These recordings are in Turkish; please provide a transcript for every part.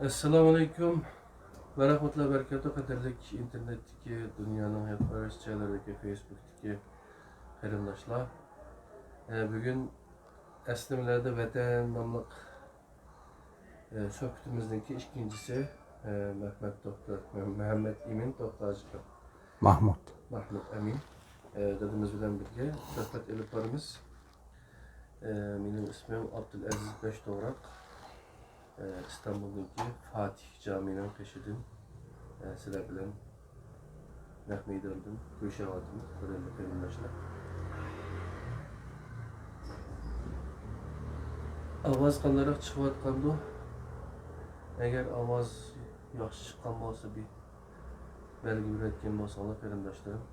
Assalomu alaykum va rahmatullohi va barakatuh. Qadrlik internetdagi dunyoning har qaysi joylaridagi Facebook'dagi qarindoshlar. Bugün Əslimlərdə Vətən nomli söhbətimizdeki ikincisi Mehmet Emin Toxtacı. Mahmut Emin. Dadımız bilen birge söhbət elib barımız. Benim ismim Abdülaziz Beşdoğrak. İstanbul'daki Fatih Camii'nin peşidim. Sizler bilen Mehmet'i öldüm, görüşemedim, görüşemedim başlar. Avaz qandaroq chiqayotgandi? Agar ovoz yaxshi chiqqan bo'lsa, bir belgi yuratgan bo'lsanglar, qarindoshlarim.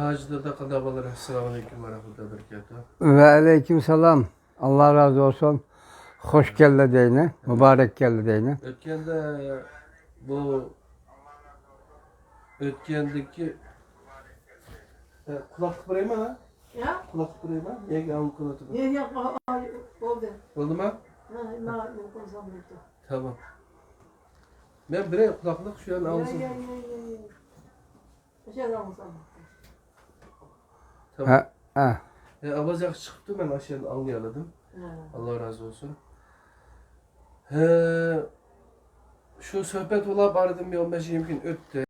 Hacıda qanday bo'lar? Assalomu alaykum va rahmatullohi va barakatuh. ve aleyküm selam. Allah razı olsun. Hoş geldi deyine, mübarek geldi deyine. Ötkendeki kulaklık buraya mı lan? Ya? Kulaklık buraya mı? Yenge alın kulaklık. Yok oldu. Oldu mu? Ha, konuşalım. Tamam. Ben buraya kulaklık şu an alsın. Ya. Şey alsam. Tamam. Ha. Avaz yaxşı çıktı, ben aşağıdan anlayaladım. Allah razı olsun. Şu sohbet ola bardım bir 15-20 gün öttü.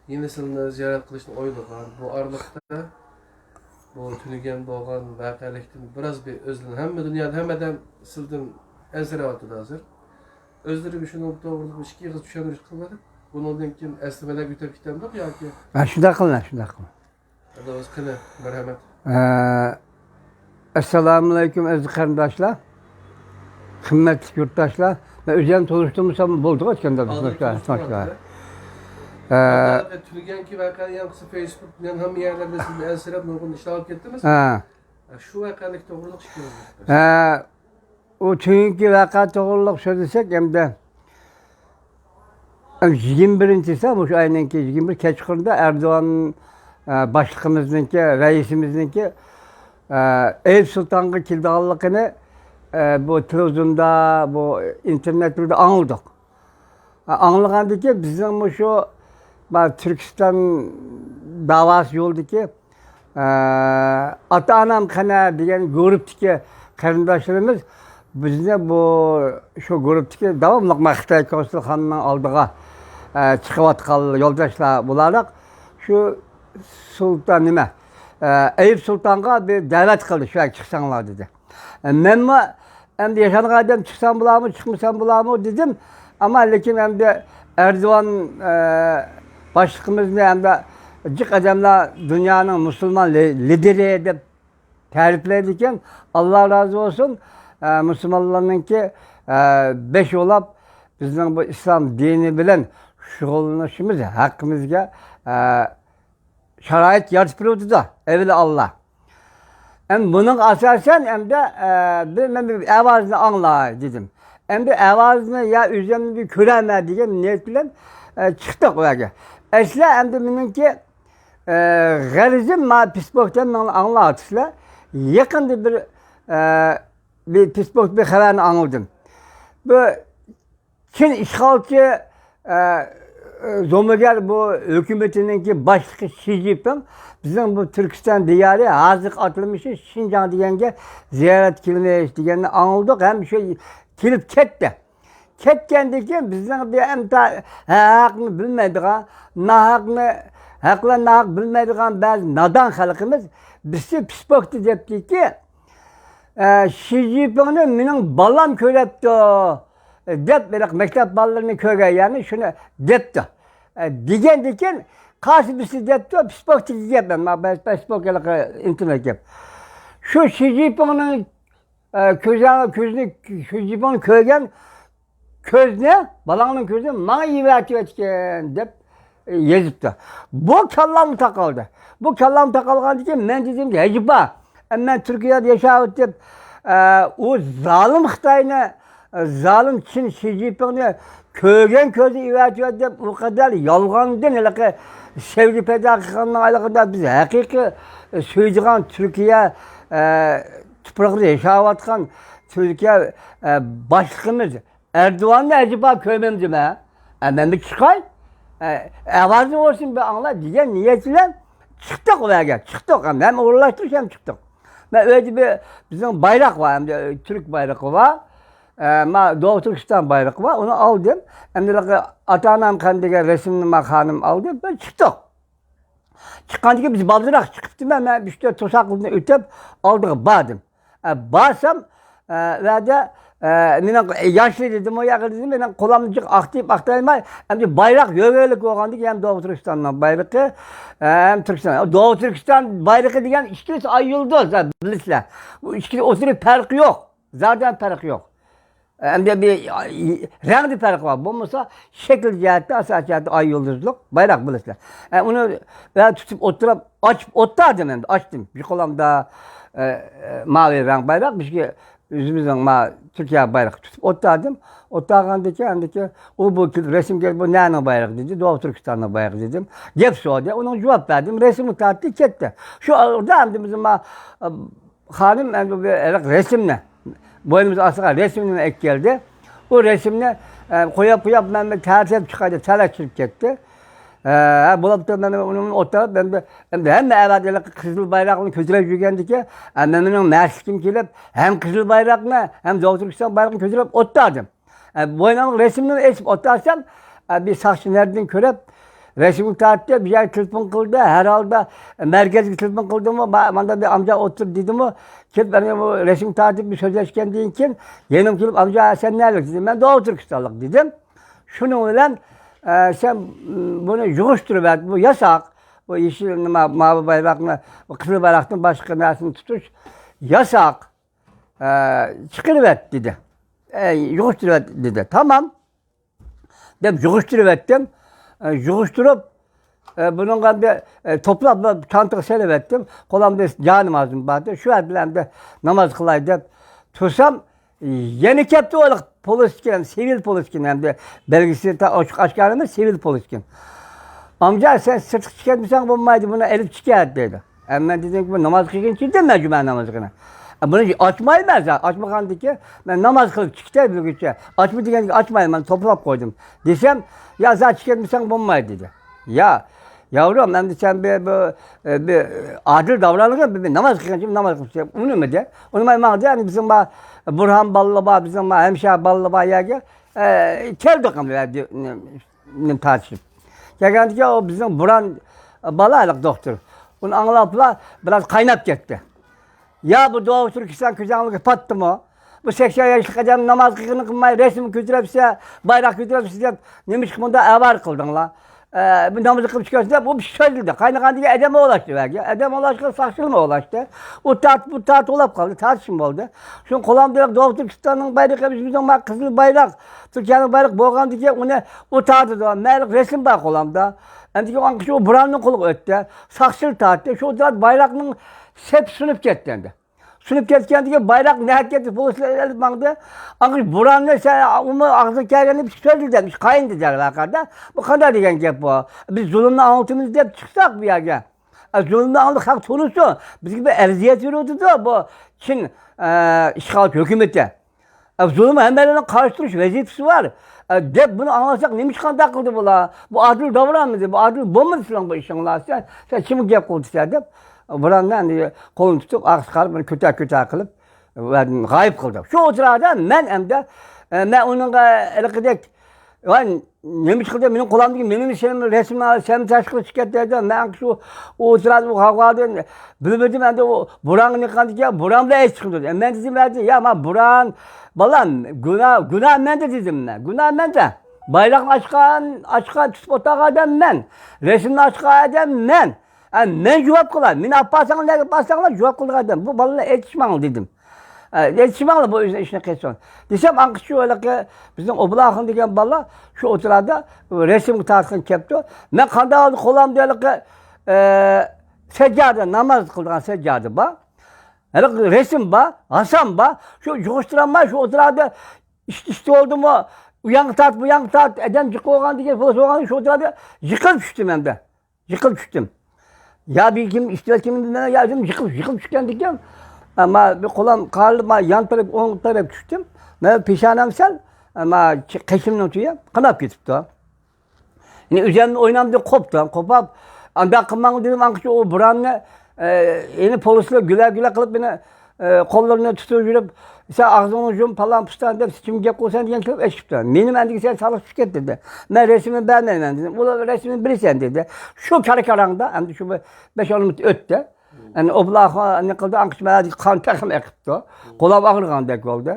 Yine seni ziyaret kılışını oylagan. Bu aralıkta bu tünügen boğan vakalikten biraz bir özlem. Hem dünyada hem eden sildim enseravatı da hazır. Özlerim şunu doğruluk iki yıl düşenmiş kılmadık. Bunun için esnemeler gütep kitabım yok ya ki. Ben şurada kılın, şurada kılın. Hadi o kını merhamet. Esselamu aleyküm aziz kardeşler. Kıymetli yurttaşlar. Ben üzerine çalıştığımızda bulduk etkende. Tülgen ki vakayı yankısı Facebook'tan hem yerlerde siz enserap nurgun işler alıp gittiniz. Şu vakalık doğruluk çıkıyor. O çünkü vaka doğruluk söylesek hem de 21'si ama şu ayınki 21 Keçikur'da Erdoğan başlıkımızınki, reisimizinki Eyüp Sultan'ın kilidallıkını bu televizyonda, bu internette anladık. Anlagandı ki bizim şu Türkistan davası yoldu ki ata-anam kana diyen gruptaki kardeşlerimiz bizde bu şu gruptaki devamlı Xitoy konsulxonasining oldiga chiqayotgan yo'ldoshlar bo'larak şu sultan nima Eyüp Sultan'a bir davet qildi, shu chiqsanglar dedi. Men endi yashagan odam chiqsam bo'ladimi, chiqmasam bo'ladimi dedim. Ama lekin endi Erdoğan başlığımızda hem de cık adamlar dünyanın Müslüman lideri deb ta'riflaydigan. Allah razı olsun. Müslümanlarınki 5 olap bizning bu İslam dini bilen shug'ullanishimiz haqqimizga sharoit yaratib berdi da evvela Allah. Hem bunun asasen hem de bir avazını anla dedim. Hem de avazını ya üzerine bir köreme diye niyet bilen çıktık oraya. Esla hem de benimki garizim ma Facebook'tan anlatışla yakında bir Facebook bir haberini anladım. Bu Çin işgalci Zomager bu hükümetininki başlığı Xi Jinping bizim bu Türkistan diyarı hazır atılmışı Şincan diyenge ziyaret kilmeyiş diyenini anladık. Hem şey kilip ketti. Ketkendeki bizim bir emta hakkını bilmedik ha. Hakla nahak bilmedik ha. Bazı nadan halkımız bizi psikologtu depti ki Xi Jinping'in benim balam kölepti. Dep böyle mektep ballarını köye yani şunu depti. Diken karşı birisi depti, psikologtu diyemem. Ben psikolog internet yap. Şu Xi Jinping'in közünü Xi Jinping köygen közne, balanın közüne bana iyi etken dep yazıptı. Bu kallam takıldı. Bu kallam takılgan ki ben dedim ki heciba. Ben Türkiye'de yaşayıp dep o zalim Xitay'ını, zalim Çin Xi Jinping'ini köygen közü ivatıyor dep o kadar yalgandan hele sevgi pedagoglarının aylıkında biz hakiki söyleyeceğin Türkiye tupraqda yaşayotgan Türkiye başlığımız Erdoğan'la acaba köyümüzü mü? Ben bir çıkay. Avazın olsun bir anla diye niyetiyle çıktık oraya. Çıktık hem uğurlaştık hem çıktık. Ben öyle bir bizim bayrak var hem de Türk bayrağı var. Doğu Türkistan bayrağı var. Onu aldım. Hem de atanam kandıga resimli makanım aldım. Ben çıktık. Çıkandık biz baldırak çıkıptım. Ben işte tosaklıkını ötüp aldık bağdım. Bağırsam ve de yaşlı dedim o yakın dedim. Ben kolamcık aktif aktayma hem de bayrak yövelik oğandık hem Doğu Türkistan'dan bayrağı hem Türkistan. Doğu Türkistan bayrağı diyen ikisi ayrıldı bilisler. Bu ikisi oturup farkı yok. Zaten farkı yok. Hem de bir renkli farkı var. Bu mesela şekil cihette, asal cihette ay yıldızlık bayrak bilisler. Onu ben tutup oturup otardım hem de açtım. Bir kolamda mavi renk bayrak, bir şey yüzümüzden Türkiye bayrağı tutup otardım. Otargandaki hem o bu resim geldi bu ne bayrak dedi. Doğu Türkistan'da bayrak dedim. Gep soğudu. Ona cevap verdim. Resmi tarttı gitti. Şu orada hem de bizim hanım hem de bir resimle boynumuza asığa resimle ek geldi. O resimle koyup ben tertip çıkardı. Terek gitti. Bulup da ben onun oturup hem de evvel kızıl bayrağını kötüle yürüyendi ki ben onun merskim gelip hem kızıl bayrakla hem Doğu Türkistan bayrağını kötülep otardım. Boynumun resimini esip otarsam bir sakçı nereden körep resmi tarihte bir yer telefon kıldı. Herhalde merkez telefon kıldı mı? Bana bir amca otur dedi mi? Ki benim o resim tarihte bir sözleşken deyinken yenim gelip amca sen nerelik dedim. Ben Doğu Türkistanlık dedim. Şunu ile sen bunu yokuşturuver. Bu yasak. Bu yeşil mavi bayrakla, bu kızıl bayraktan başka neresini tutuş yasak. Çıkırıver dedi. Yokuşturuver dedi. Tamam. Ben yokuşturuverdim. Yokuşturup bunun bir toplam çantayı selevettim. Kolamda canım ağzım vardı. Şu an de namaz kılaydım. Tutsam yeni kepti olarak poliskin, sivil poliskin hem de belgesi aşkarımız sivil poliskin. Amca sen sırtık çıkartmışsan bulmaydı buna elif çıkart dedi. Ben dedim ki namaz kılırken çıktım ben cuma namazına. Bunu açmayı ben zaten. Açmakan ki ben namaz kılıp çıktı bir güçe. Açma diyen ki açmayın ben toprak koydum. Desem ya zaten çıkartmışsan bulmaydı dedi. Ya yavrum hem de sen bir adil davranırken bir namaz kılırken namaz kılırken onu mu de? Onu ben yani bizim Burhan Ballıba bizim hemşire Ballıba yege kel dokam verdi tartışıp. Geldi ki o bizim Burhan Balaylık doktor. Onu anlayıpla biraz kaynap gitti. Ya bu Doğu Türkistan kızanlığı pattı mı? Bu 80 yaşlık adam namaz kılmayı resim götürepse, bayrak götürepse neymiş ki bunda evar kıldın la. Bu namazı kılıp çıkarsın bu bir şey söyledi. Kaynakan diye edeme ulaştı belki. Edeme ulaştı, saçılma ulaştı. Bu tart olap kaldı, tartışma oldu. Şu kolamda Doğu Türkistan'ın bayrağı bizim kızıl bayrak. Türkiye'nin bayrak boğan diye onu utardı da. Meğer resim var kolamda. Hem de o şu buranın kolu öttü. Saçıl tarttı. Şu bayrağının hep sınıf getlendi. Sınıf getlendi bayrak ne hareketi polisler elip baktı. Ancak buranın sen onu ağzı kergeni bir şey söyledi demiş. Kayın dediler kadar. Bu kadar diyen gep bu. Biz zulümle altımızda hep çıksak bir yerde. Zulümle aldık hak sonuçta. Biz gibi erziyet yürüyordu da bu Çin işgal hükümeti. Zulümü hemen karıştırış vazifesi var. De bunu anlasak neymiş kan takıldı bu la. Bu adil davranmadı. Bu adil bomba falan bu işin la. Sen kimi gep kıldı istedim. Burandan kolunu tutup akışkarıp bunu kötü kılıp gayip kıldım. Şu oturada ben hem de ben onun elektrek yani neymiş kıldı benim kulağımdaki benim şeyim resimler sen taşkılı şirketlerden ben şu oturada bu kavgadan bölmedim ben de o buranın ne kaldı ya buramda eş çıktı. Ben dedim verdi ya ama buran balan günah ben de dedim ben. Günah ben de. Bayrak açkan tutup otağadan ben. Resimle açkan ben. Ben cevap kılar. Min appasanlar ne yappasanlar cevap kılar dedim. Bu balına yetişmem dedim. Yetişmem bu işine kesyon. Desem ankışı öyle ki bizim oblakın diyen balla şu oturada resim tartın kepti. Ben kanda aldı kolam diye ki seccade namaz kıldıran seccade ba. Hele resim ba, Hasan ba. Şu coşturan ba şu oturada işte oldu mu uyan tart edem cık oğan diye polis oğan şu oturada yıkılıp düştüm hem de. Yıkılıp düştüm. Ya bir kim istiyor kimin bilmem ya dedim yıkılıp düştüm diyeceğim. Ama bir kolam karlı yan taraf, on taraf düştüm. Ben pişanem sel ama keşimden ötüye kanap gitipti. Yine üzerinde oynamdı koptu. Kopap ben kımdan dedim ankışı o buranla yeni polisler güler güler kılıp beni kollarına tutuyor yürüp sen ağzını ucum falan pıstan deyip sıçımcak olsan diyen kılıp eşipti. Benim endiki sen sağlık şirket dedi. Ben resmimi beğenmedim dedim. Ula resmini bilirsen dedi. Şu karı karanda hem de şu 5-10 minut öttü. Yani o bulak ne kıldı ankışı ben kan takım ekipti. Kolab ağır kan dek oldu.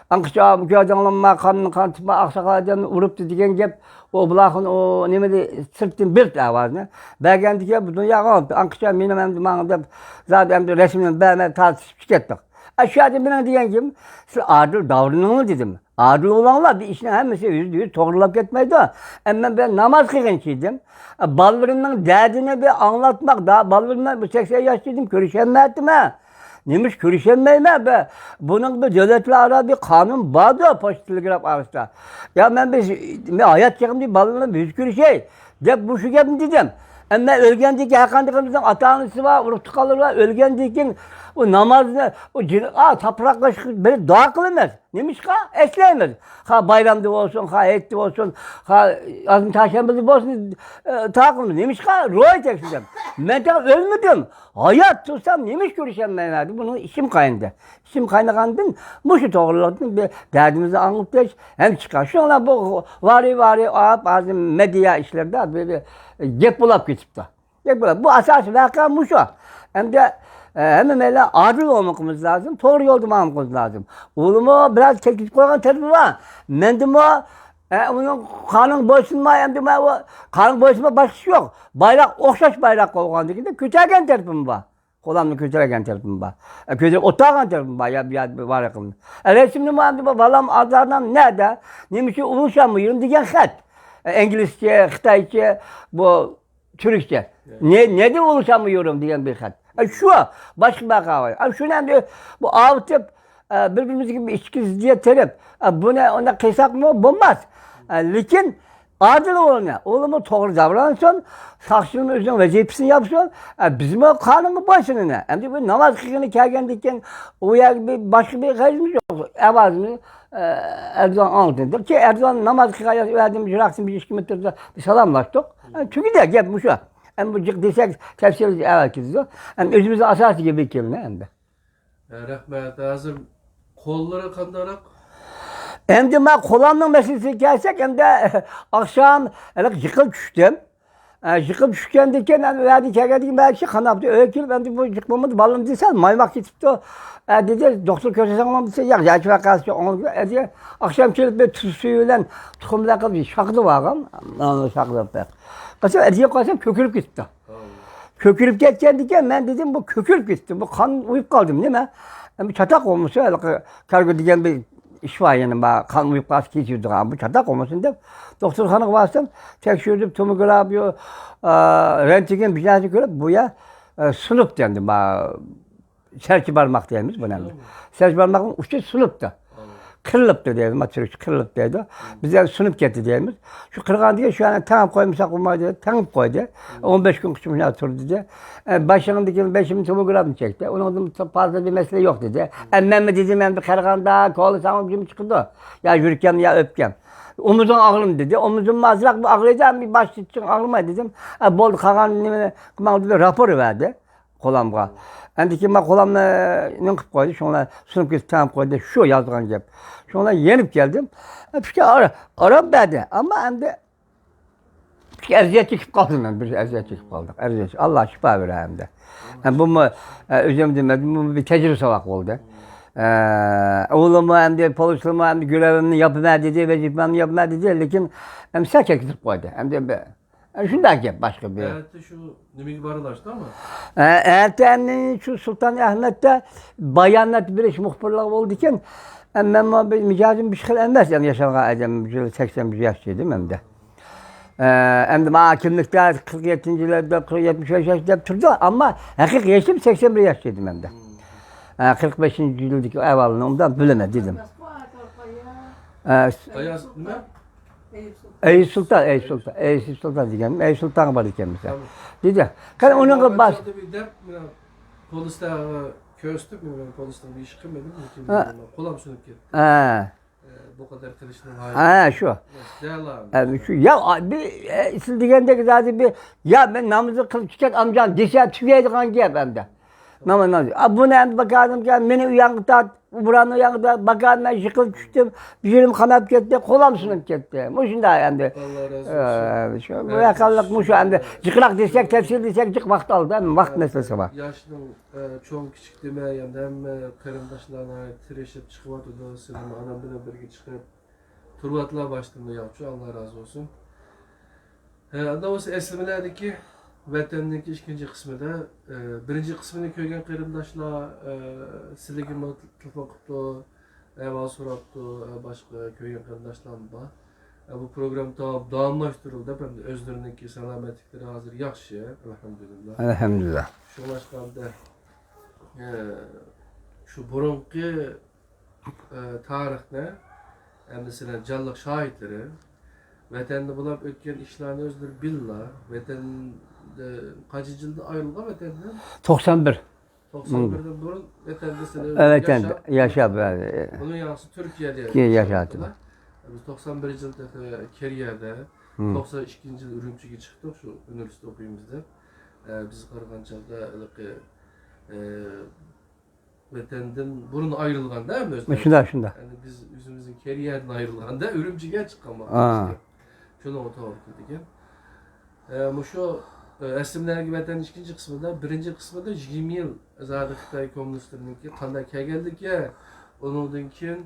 Ankışı abi gördüğünle kan tıpa aksakalıdan vuruptu diyen gep o bulakın o nemedi sırtın bir avazını. Belki ki bu dünya kaldı. Ankışı benim hem de mağında zaten resmini beğenmedim tartışıp çıkarttık. Aşağıda bana diyen kim? Siz adil davranın dedim. Adil olanlar bir işine hemisi %100 doğrulap gitmeydi. Ama ben namaz kılgınçıydım. Ballarının derdini bir anlatmak daha ballarından bu 80 yaşlıydım görüşemezdim ha. Neymiş görüşemeyim be. Bunun bir devletle ara bir kanun vardı post telegraf arasında. Ya ben bir hayat çekim diye ballarına bir görüşey. De bu şu geldim dedim. Ama ölgendeki hakandıkımızdan atağınısı var, ruhtu kalır var, ölgendeki o namazını, o tapraklaşık beni dua kılamaz. Neymiş ka? Esleyemez. Ha bayramda olsun, ha etti olsun, ha azın taşembazı olsun, takılmaz. Neymiş ka? Ruh çeksin. Ben de ölmedim. Hayat tutsam neymiş görüşemem verdi. Bunun işim kayındı. İşim kaynakandın, bu şu doğruladın, bir derdimizi anlattık, hem çıkar. Şu anda bu vari bazı medya işlerde böyle gep bulap geçip de. Gep bulap. Bu asas vaka bu şu. Hem de hemen öyle adil olmamız lazım, doğru yolda olmamız lazım. Oğlumu biraz teklif koyan tarafı var. Ben de onun kanun boysunma hem de kanun boysunma başka yok. Bayrak, okşaş bayrak koyan de küçerken tarafım var. Kolamlı küçerken tarafım var. Küçerken otağın tarafım var ya var yakın. Resimli muhabbeti valam azardan nerede? Neymiş ki ulusam mıyım diyen hat. İngilizce, Xitayca, bu Türkçe. Ne de ulaşamıyorum diyen bir hat. Şu başka bir kahve. Şu ne bu avtıp birbirimiz gibi içkizliğe terip. Bu ne ona kısak mı? Bulmaz. Lakin adil olana, oğlumu doğru davransın, sakşının özünün vazifesini yapsın, bizim o kanunu başına. Hem de bu namaz kılığını kergendiyken o yer bir başka bir kaydımız yok. Evazını Erdoğan anlatıyordu ki Erdoğan namaz kılığına verdiğimiz raksın bir ilişki metrede bir salamlaştık. Çünkü de gel bu şu. Hem bu desek tefsirimiz evvel kızdı. Hem özümüzün asası gibi bir kelime hem de. Rahmet lazım. Kolları kandarak. Hem de ben kolanın meselesi gelsek hem de akşam yıkıp düştüm. Yıkıp düşken diken verdi kergedik belki kanaptı. Öyle ki ben de bu yıkmamı balım desem maymak gitip de dedi doktor köşesi olmam dese ya gerçi vakası onu dedi. Akşam gelip bir tuz suyuyla tohumla kalıyor. Şaklı varım. Onu şaklı pek. Kaçım ediye kaçım kökürüp gitti. Kökürüp geçken diken ben dedim bu kökürüp gitti. Bu kan uyup kaldım değil mi? Bir çatak olmuş öyle kargo diken bir iş var yani kan uyup kalmış geçirdik abi. Bu çatak olmasın diye. Doktor hanım bastım. Tekşirdim tomografi, röntgen bir şey görüp bu ya sınıf dendi. Serçe parmak diyemiz bu önemli. Serçe parmakın uçtu sınıfta. Kırılıptı diyelim, matürüç kırılıp dedi. Bize sınıf getirdi diyemiz. Şu kırıkan diye şu an tamam koymuşsak olmaz dedi. Tamam koydu. 15 gün kuşumuna oturdu dedi. Başlarındaki 5 bin tomografını çekti. Onun fazla bir mesele yok dedi. Emmem mi dedim hem de kırıkanda kolu sağım çıktı. Ya yürükem ya öpkem. Omuzun ağrım dedi. Omuzun mazrak bu ağrıyacağım bir baş için ağrıma dedim. Bol kalan rapor verdi. Kolamga. Endiki ben kolamla nınkıp koydu. Şuna sınıf gidip tamam koydu. Şu yazdıran cep. Şuna yenip geldim. Bir Arap verdi. Ama hem de bir eziyet çekip kaldım ben. Bir eziyet çekip kaldık. Eziyet. Allah şifa verir hem de. Yani bu mu özüm demedim. Bu bir tecrübe olarak oldu. Oğlumu hem de polisimi hem de görevimi yapıver dedi. Vazifemi yapıver dedi. Lakin hem serçe gidip koydu. Hem de şundan ki başka bir. Evet şu demek barılaştı ama. Erten'in şu Sultan Ahmet'te bayanlar bir iş muhbirlik oldu iken ben micazım bir şey emez yani yaşamaya edem 80 yaşlıydım hem de. Hem de hakimlikte 47'lerde 75 yaşında durdu ama hakik yaşım 81 yaşlıydım hem de. 45. yıldaki ev alını ondan bilemedim. Ayas ne? Eyüp Sultan. Eyüp Sultan diyeceğim. Eyüp Sultan var diyeceğim mesela. Dedi. Kan onun gibi bas. Polisler Köstük mü ben polisden bir iş kılmadım mı? Kim Ha. bilir, kolam sönüp gitti. He. Bu kadar kılıçlı hayır. He şu. Değerli abi. Yani şu ya bir siz diyende zaten bir ya ben namazı kılıp çıkan amcam dişe tüyeydi kanki ben de. Namaz. Bu ne bakardım ki beni uyandı buranı uyandı bakardım ben yıkılıp düştüm. Bir yerim kanap gitti kolam sınıp gitti. Bu şimdi yani. Allah razı olsun. Şu bu yakallık bu şu anda. Cıkırak desek tefsir desek cık vakit aldı değil mi? Vakit meselesi var. Yaşının çok küçük demeyeyim de hem karındaşlarına tireşip çıkıvatı da senin adam bilen birge çıkıp turbatlar başlığında yapıyor. Allah razı olsun. Doğrusu eslimlerdeki vatandaki ikinci kısmı da birinci kısmını köygen karındaşlar sizlegi telefon kutlu eval sorattu başka köygen karındaşlarım var. Bu program davamlaştırıldı. Ben de özlerindeki selametlikleri hazır yaxşı elhamdülillah. Elhamdülillah. Şu başkanda şu burunki tarihne mesela canlıq şahitleri vatanda bulab ötken işlerini özleri billah vatanda kaçı yılda ayrılgan vatandan 91. 91'den burun vatanda sene Evet yaşa böyle. Bunun yanısı Türkiye'de yaşadılar. Biz 91 yılda Keriyer'de 92 yıl Ürümçi'ye çıktık şu üniversite okuyumuzda. Biz Kargançal'da vatandan burun ayrılgan değil mi? Özlem? Şunda. Yani biz yüzümüzün Keriyer'den ayrılgan da Ürümçi'ye çıkama. Şunu otoğuk dedik. Bu şu eslimlerge vatanın ikinci kısmında, birinci kısmında 20 yıl zaten Xitay komünistlerinin kanday kelgeldik ya. Onundan keyin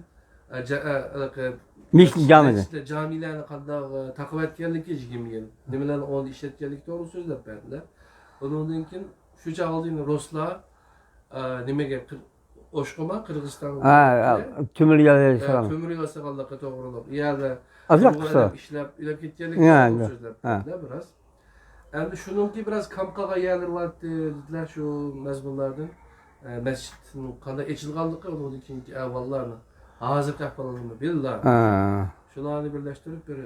Mişli camide. Camilerini kanda takip etkenlik 20 yıl. Nimelerni onu işletkenlik doğru sözler bende. Onundan keyin şu çağaldığın Ruslar nimege Oşkoma Kırgızistan. Tümür yolu Kömür yuvası kaldıkta doğrulup. Yerde azak kısa. İşlep ketkenlik Yani, doğru sözler bende biraz. Endi şununki biraz kamkaga yerler var dediler şu mezmunlardan. Mescidin kanda eçilganlıkı onun ikinci evvallarını. Hazır kahpalanımı billah. Şularını birleştirip bir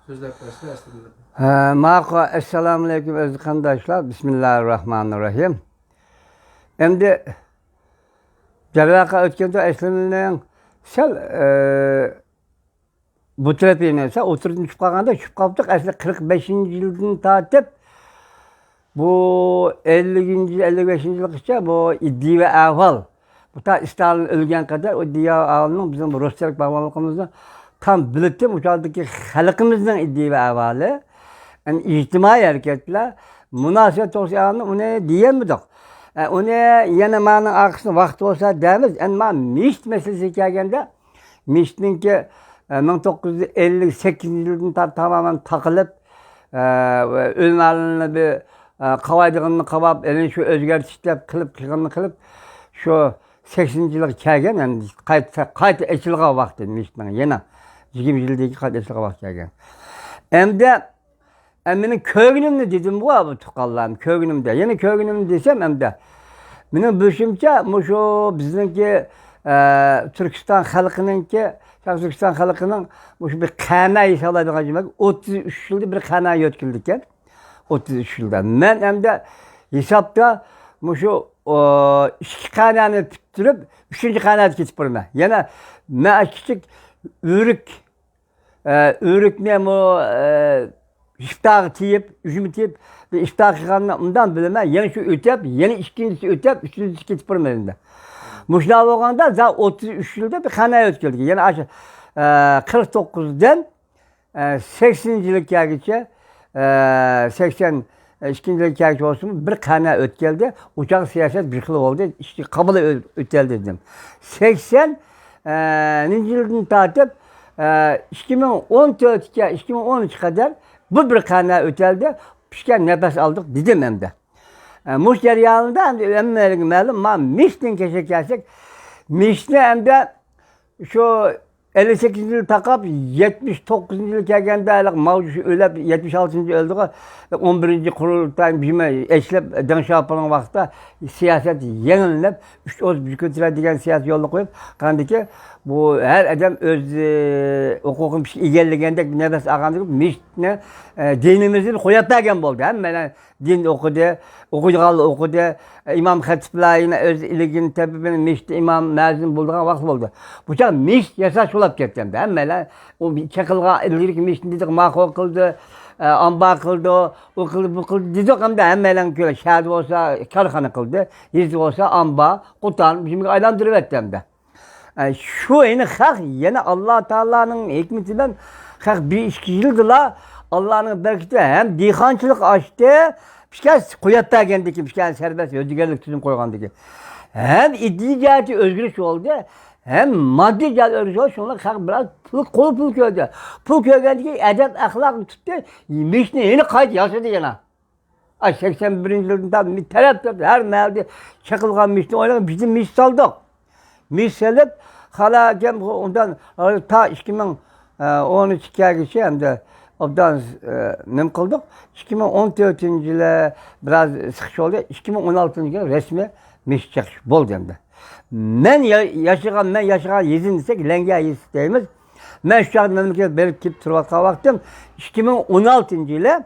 sözler başta aslında. Maka esselamu aleyküm aziz kardeşler. Bismillahirrahmanirrahim. Endi Cevaka ötkende esleminin sel bu tepene ise oturduğun çıkıp kalganda çıkıp kaldık. Aslında 45. yılını tatip bu 50. 55. yıllıkça bu iddi ve ahval. Bu ta İstalin ölgen kadar o diya ahvalının bizim bu Rusçalık bağımlılığımızda tam bilittim. Uçaldaki halkımızın iddi ve ahvali. Yani ictimai hareketler münasebet olsa ahvalını onu diyemedik. Onu yana manın arkasında vakti olsa demiz. Ama Mişt meselesi gelgende Mişt'inki 1958 yılında tamamen takılıp ölmelerini bir kavaydığını kavap, elini şu özgertişlep kılıp şu 80 yıllık kelgen yani kayıt eçilga vakti Mişt'in yana 20 yıldaki kayıt eçilga vakti kelgen. Hem de benim köygünümde dedim bu abi tukallam köygünümde. Yine köygünüm desem hem de benim düşünce şu bizimki Türkistan halkının şu bir kanayi sağladığı demek 33 yılda bir kanayi yötküldükken 33 yılda. Ben hem de hesapta şu iki kanayı bitirip üçüncü kanaya geçip durma. Yani ben küçük ürük ne bu İftahı tiyip, üzümü tiyip, iftahı kıkanına ondan bilmem, yeni şu ötep, yeni ikincisi ötep, üçüncüsü geçip durmayında. Muşnav olganda zaten 33 yılda bir kanaya ötküldük. Yani 49'dan 80 yıllık yergiçe, 82 yıllık yergiçe olsun bir kanaya ötküldü. Uçak siyaset bir kılık oldu, işte kabul ötküldü dedim. 80 yılını tatip, 2014'e, 2013 kadar bu bir kanaya öteldi. Pişken nefes aldık dedim hem de. Muş ceryanında hem de emmelerin malum ma Mişt'in keşek gelsek Mişt'ne hem de şu 58 yıl takap 79 yıl kelgende mavcuş ölüp 76. öldü. 11. kurultayın bizime eşlep danışapının vaxtda siyaset yenilip 3-3 büküntüler diyen siyaset yolunu koyup kandı bu her adam öz hukukun bir şey igelligende bir nefes ağandırıp miştine dinimizin koyup bergen oldu. Hemen din okudu, İmam Hatip'la öz iligin tepibinin mişti imam mezun bulduğuna vakit oldu. Bu çağ mişt yasa olap ketken de. Hemen o çakılga ilik miştin dedik makul kıldı, amba kıldı, o kıldı, bu kıldı dedik hem de hemen köle şehirde olsa karxana kıldı, yüzde olsa amba, kutan, bizim aylandırıp ettim de. Şu yine hak yine Allah Teala'nın hikmetinden hak bir işkilgila Allah'ın berketi hem dihançılık açtı, bir şey kuyatta kendiki, bir şey serbest özgürlük tüzüm koygandaki. Hem iddi cihati özgürlük oldu, hem maddi cihati özgürlük oldu, şunlar hak biraz pul köydü. Pul köydü edep ahlak tuttu, mişne yeni kayıt yaşadı yana. 81. yılında bir tarafta her mevdi çakılgan mişne oynayan bizim miş saldık. Miş salıp hala kem ondan ta 2013 kişi hem de ondan nem kıldık. 2014 yılı biraz sıkış oldu. 2016 yılı resmi miş çakış bol demde. Ben yaşayan yezin desek lenge yezisteyimiz. Ben şu an memleket berip kip turvatka vaktim. 2016 yılı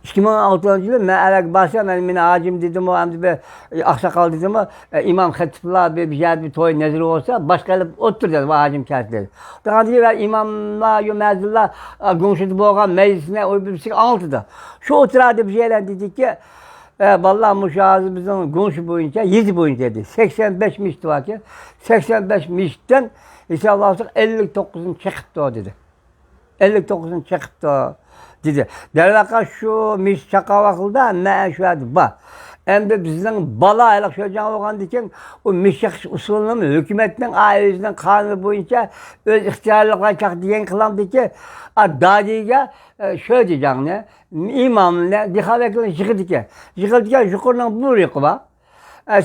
2016 yılı ben elek başa ben ağacım dedim o hem de aksakal dedim o İmam Hatip'la bir toy neziri olsa başka elip otur dedim ağacım kestileri. Daha diye ben imamla mezunla konuşudu boğan meclisine o bir şey altıda. Şu oturadı bir şeyler dedik ki vallahi müşahazımızın konuşu boyunca 7 boyunca dedi. 85 mişti var ki 85 mişten inşallah 59'un çekip o dedi. 59'un çekip o dedi. Dervaka şu miş çaka vakılda ne şu adı bak. Hem de bizden bala aylak şöyle olgan diken o mişak usulünü hükümetin ailesinden kanunu boyunca öz ihtiyarlıkla çak diyen kılan ki dadiye şöyle diyeceğim ne imam ne dihavekle yıkıdı ki şukurla bu yıkıva.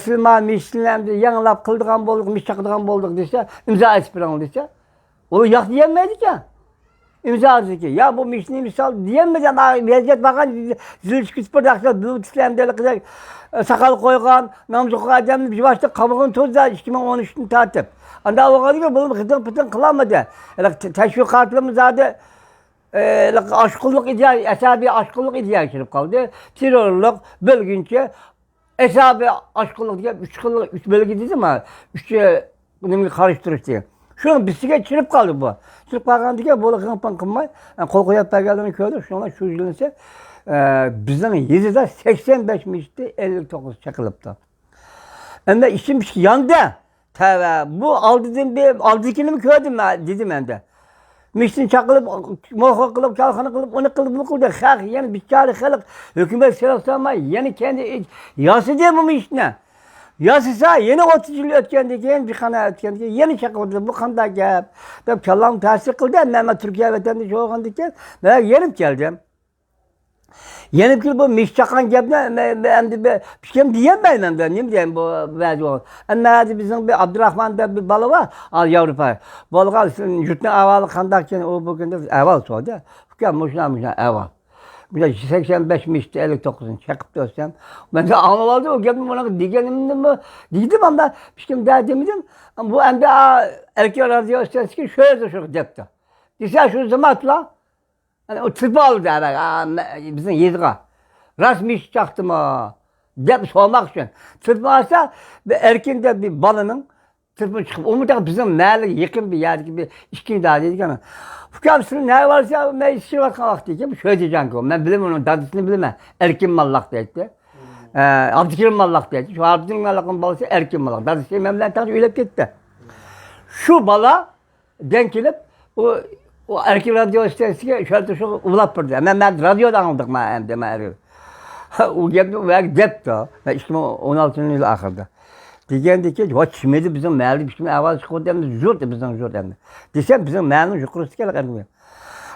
Silma mişliğimde yanılap kıldıgan bolduk miş çakıdıgan bolduk dese imza espran dese o yak diyemedi ki. İmza atı ki ya bu mişni misal diyemeyeceğim vaziyet bakan zil çıkıspır daksa bu İslam'da kadar sakal koygan namzuk adamın bir başta kabuğun tozda 2013'ün tartip. Anda o kadar ki bunu kıtın pıtın kılamadı. Teşvikatlarımız zaten aşkınlık ideal, esabi aşkınlık ideal çıkıp kaldı. Terörlük, bölgünce esabi aşkınlık diye 3 bölge dedi ama 3'e karıştırıştı. Şunu bisiklet çırıp kaldı bu. Çırıp kaldı ki böyle kımpan kımmay. Yani kol koyup belgelerini köydü. Şunlar şu yüzünse bizden 7'de 85 mişti 59 çakılıptı. Hem de işim yandı. Tabii bu aldığını mı köydüm dedim hem de. Miştin çakılıp, morfa kılıp, çalkanı kılıp, onu kılıp, bu kılıp, yani bir çare kılıp, hükümet selaslanma, yani kendi yası diye bu miştine. Yasısa yeni 30 yıl ötkendeki, bir kana ötkendeki, yeni çakıldı, bu kanda gel. Ben çallam tahsil kıldı, ama Türkiye vatandaşı olgandaki, ben yenip geldim. Yenip ki bu miş çakan gebne, hem de bir şey diyemem ben, ne diyeyim bu verdi o. Ama bizim bir Abdurrahman da bir balı var, al Avrupa. Balığa yurtuna avalı kandakken, o bugün de eval sordu. Fıkâ muşna eval. 85 mişti 59'un çakıp dönsem. Ben de anlamadım o geldim ona digenim mi? Dedim ama bir şey demedim. Ama bu hem de erkek radyo sesi ki şöyle de şu depte. Dise şu zamanla hani o tıpı aldı herhalde. Bizim yedika. Rasmiş çaktım o. Dep sormak için. Tıpı alsa erkeğin de bir balının tırpını çıkıp o mutlaka bizim mahalle yakın bir yer gibi işkin daha dedik ama Fıkhamsının ne varsa meclisi var kalak diyeceğim. Şöyle diyeceğim ki ben bilemem onun dadısını bilemem. Erkin mallak dedi. Abdülkerim mallak dedi. Şu Abdülkerim mallakın balısı erkin mallak. Dadısı memleketten öyle gitti. Şu bala denk gelip o erkin radyo isterse şöyle şu ulapırdı. Ben radyodan aldık hem de o geldi ve depti. 2016 yıl ahırda. Diyendi ki, o çimedi bizim mahalle bir şey evvel çıkıyordu hem de zor bizim zor hem de. Desem bizim mahallenin yukarısı geldi.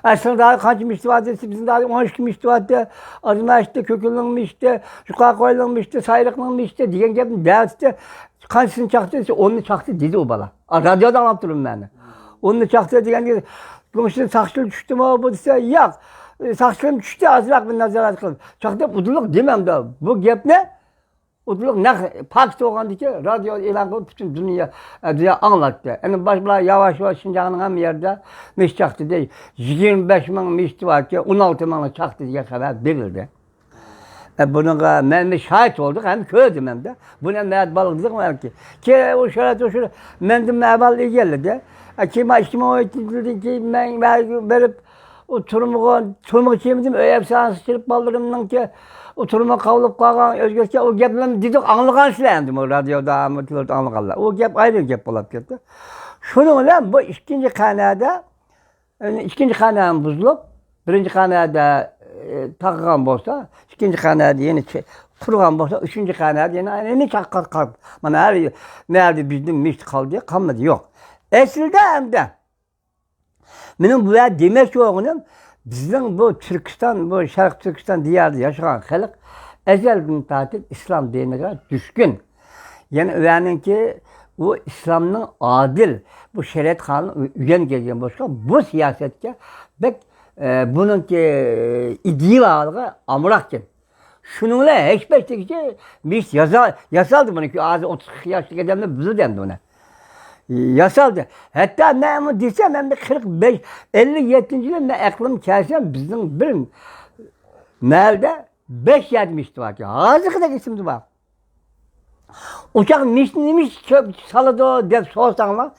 Aslında daha kaç miştivatesi bizim daha 13 miştivatı, adına işte kökülünmüştü, yukarı koyulmuştu, sayrıklanmıştı, diyen gibi derste kaçsını çaktı, onu çaktı dedi o bala. Radyodan anlattırım ben de. Onu çaktı degende komşunun saçlı düştü mü bu dese yok. Saçlım düştü azırak bir nazarat kılın. Çaktı uduluk demem de. Bu gep ne? Uduluk ne? Pakistan olgandı ki radyo elan kılıp bütün dünya anlattı. Yani başlar yavaş yavaş Şinjan'ın hem yerde miş çaktı diye 25 bin mişti var ki 16 bin çaktı diye haber verildi. Bunun ben şahit olduk hem köydüm hem de. Bu ne meyat balıklık var ki. Ki o şöyle mendim meyvallığı geldi de. Kime o ettiğinde ki ben verip o turmuğu çemedim. Öyle sansı çırp ballarımdan ki o turmuğu kavulup kalkan özgürce o geplerim dedik anlıkan silendim o radyoda mutlularda anlıkanlar. O gep ayrı gep olup gitti. Şununla bu ikinci kanada ikinci kanağın buzulup birinci kanada takılan bolsa, ikinci kanada yeni kurgan bolsa, üçüncü kanada yeni çakkar kalp. Mana her nerede bizim mişt kaldı, kalmadı yok. Esilde hem de benim bu ya demek yoğunum bizim bu Türkistan, bu Şarkı Türkistan diyarda yaşayan halk ezelden tatil İslam dinine kadar düşkün. Yani öğrenin ki bu İslam'ın adil, bu şeriat kanunu üyen gelgen başka bu siyasetke bek bununki iddiği varlığı amurakken. Şununla hiç beşteki biz yasaldı bunu ki ağzı 30 yaşlık adamda buzu dendi ona. Yasaldı. Hatta ben desem ben bir 45, 57. yılında ben aklım kelsem bizim bir melde 5 yetmişti var ki. Ağzı kadar isimdi var. Uçak neymiş salıdı o dep sorsanlar.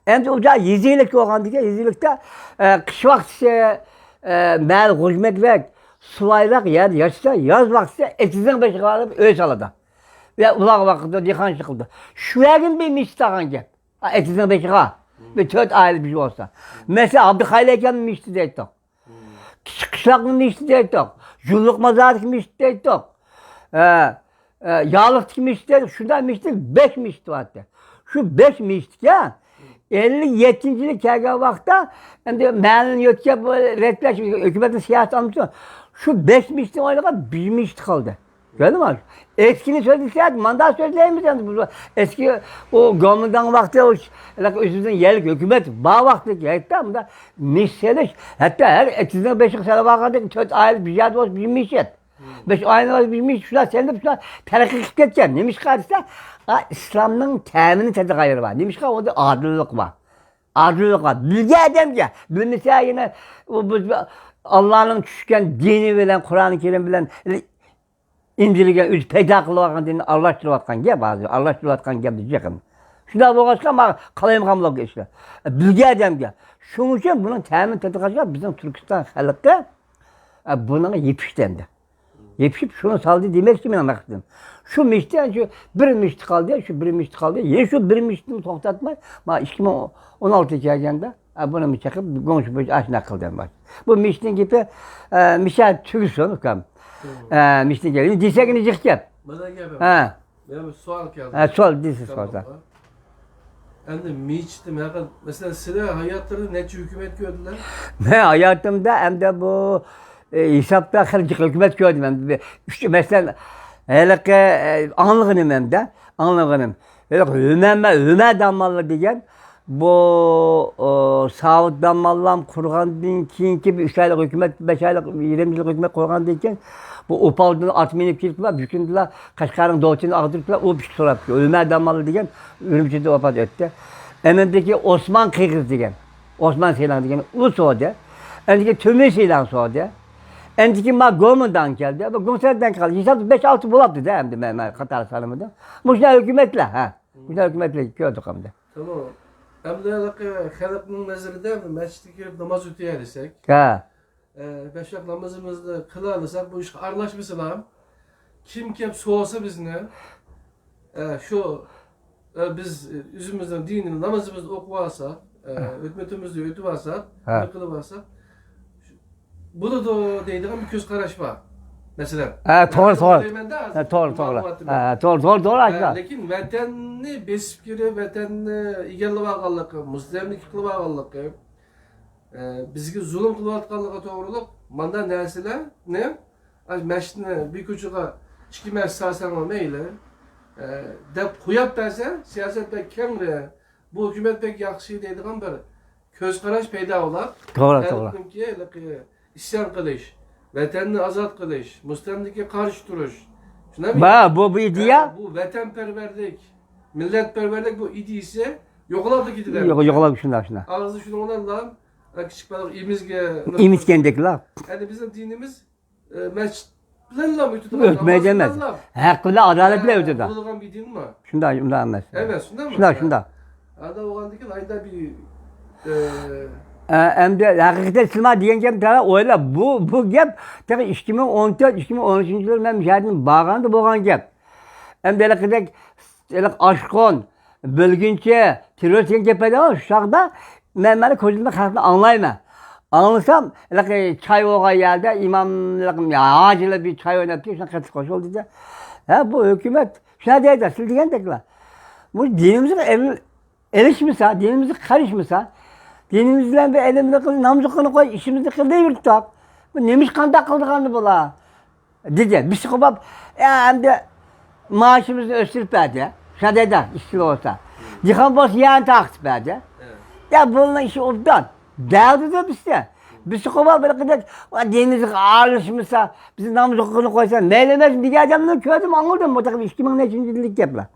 Hem de uçak yüzeylik olgandı ki yüzeylikte kış vakti mel huzmet ve sulayrak yer yaşta yaz vakti etizden beşi kalıp öyle saladı. Ve ulak vakti dikan çıkıldı. Şu gün bir miştahın gel. Etizden beşi kal. Ve 4 aylık bir şey olsa. Mesela Abdülhayleyken mişti deydik. Kışlaklı mişti deydik. Julluk mazarlık mişti deydik. Yağlık mişti, şuradan mişti, 5 mişti hatta. Şu 5 mişti ya, 57. kerga vakta, hem de meğenin yötke bu retleş, hükümetin siyasi almıştı. Şu 5 mişti oynağa 1 mişti kaldı. Gördün mü? Eskini söyleseydi, mandat söyleyemeyeceğim. Eski o gönlünden vakti, o özümüzün yerlik hükümet, bağ vakti geldi ama da mişseliş. Hatta her etizden 5'lik sene vakti, 4 aylık bir yerde olsun, 1 mişet. 5 aylık bir miş, şuna sen de şuna terakki edeceksin. Neymiş kardeşler? İslam'ın temini tedik ayrı var. Neymiş kardeşler? Orada adillik var. Adillik var. Bilgi adam ki. Bir mesela yine Allah'ın küçükken dini bilen, Kur'an-ı Kerim bilen indirilen, üç pedaklı olan dini Allah'tırıvatkan gel bazı. Allah'tırıvatkan gel diyecekim. Şuna bakışkan ama kalayım kamlık işte. Bilgi adam ki. Şunun için bunun temini tedik ayrı bizim Türkistan halkı buna yetiştendi. Yetişip şunu saldı demek için ben anlattım. Şu mişti, şu bir mişti kaldı ya, şu bir mişti kaldı ya. Yine şu bir miştini toktatma. Ma 2016 geldiğinde bunu mu çakıp komşu boyunca aşina kıldım bak. Bu miştin gibi mişa Türkson kam. Miştin geliyor. Disekini çıkacak. Bana gel. Ha. Benim sual geldi. Ha, sual disi sorsa. Endi mişti mesela size hayatları nece hükümet gördüler? Ben hayatımda hem de bu hesapta hırcık hükümet gördüm hem de. Mesela hele anlığınım hem de. Anlığınım. Ömer Dammallı diyen bu Sağlık Dammallam kurgan keyinki bir 3 aylık hükümet, 5 aylık 20 yıllık hükümet kurgan deyken bu Opal'dan 60 kilitler, bükündüler, Kaşgar'ın doğusunu ağdırdılar, o bir şey sorap. Ömer Dammallı diyen Ürümçi'de vefat etti. Emindeki Osman Kıygız diyen, Osman Seylan diyen, o soğudu. Endiki Tümür Seylan soğudu. Endiki ma Gomun'dan geldi. Bu Gomun'dan kaldı. İnsan 5-6 bulaptı da hem de Mehmet Katar Sarımı'da. Muşna hükümetle ha. Muşna hükümetle gördük hem de. Tamam. Hem de halkın nazarında mescide girip namaz ötüyersek, Ha. beş vakit namazımızda kılarsak bu iş arlaşmışlar. Kim soğusa bizne, şu biz yüzümüzden dinini namazımızda okuvarsak, hükümetimizde ötüvarsak, kılıvarsak, bu da deydiğim bir göz karaş var. Mesela. Doğru. Doğru. Lekin vatanni besipkiri, vatanni egalli varganlıkı, muslimlik kılıp varganlıkı, bizge zulüm kılıvatganlığı toğruluq, manda narsalar ne? Mescidni bir ko'chaga ichki masjid salsam mayli, deb qo'yib bersa, siyosat bek kengri, bu hukumat bek yaxshi deydigan bir ko'z qarash paydo bo'ladi. To'g'ri. Isyon qilish, vatanni ozod qilish, mustamlikaga qarshi turish. Shunami? Bu ideya Bu vatanparvarlik, millatparvarlik bu ideyasi yo'qoladi gidilar. yo'qolib shunda. Ağzı şunu onlarla küçük balık İmiskendekiler. Yani bizim dinimiz mescitlerle mi tutuyor? Ötmeyemez. Hakkıyla adaletle ötüyor. Kurulgan bir din mi? Şunda emez. Evet, şunda mı? Şunda. Ada olan dikin ayda bir Hem de hakikaten Silma diyen gep tabi öyle bu gep tabi 2014-2013 yıl ben mücadelenin bağlandı boğan gep. Hem de elek aşkon, bölgünçe, terör diyen gepede var şu şakda ben közümde kalkıda anlayma. Anlasam çay oğa geldi imam acile bir çay oynattı şuna katı koşul dedi. Bu hükümet şuna dedi sil diyen tekrar. Bu dinimize erişmişse, dinimize karışmışsa dinimizden ve elimizde kıl, namzukunu koy, işimizi kıl değil yürüttük. Bu neymiş kanda kıldıkanı bula. Dedi, bir sıkıbap, hem de maaşımızı östürüp verdi. Şadeda, işçili olsa. Yıkan boş yağın taktı verdi. Ya bunun işi obdan. Değerli de bizde. Bir sıkıbap böyle kadar, dinimizi ağırlaşmışsa, bizim namzukunu koysa, meylemez bir adamın köydüm anladım. O takım 2003 yıllık yapla.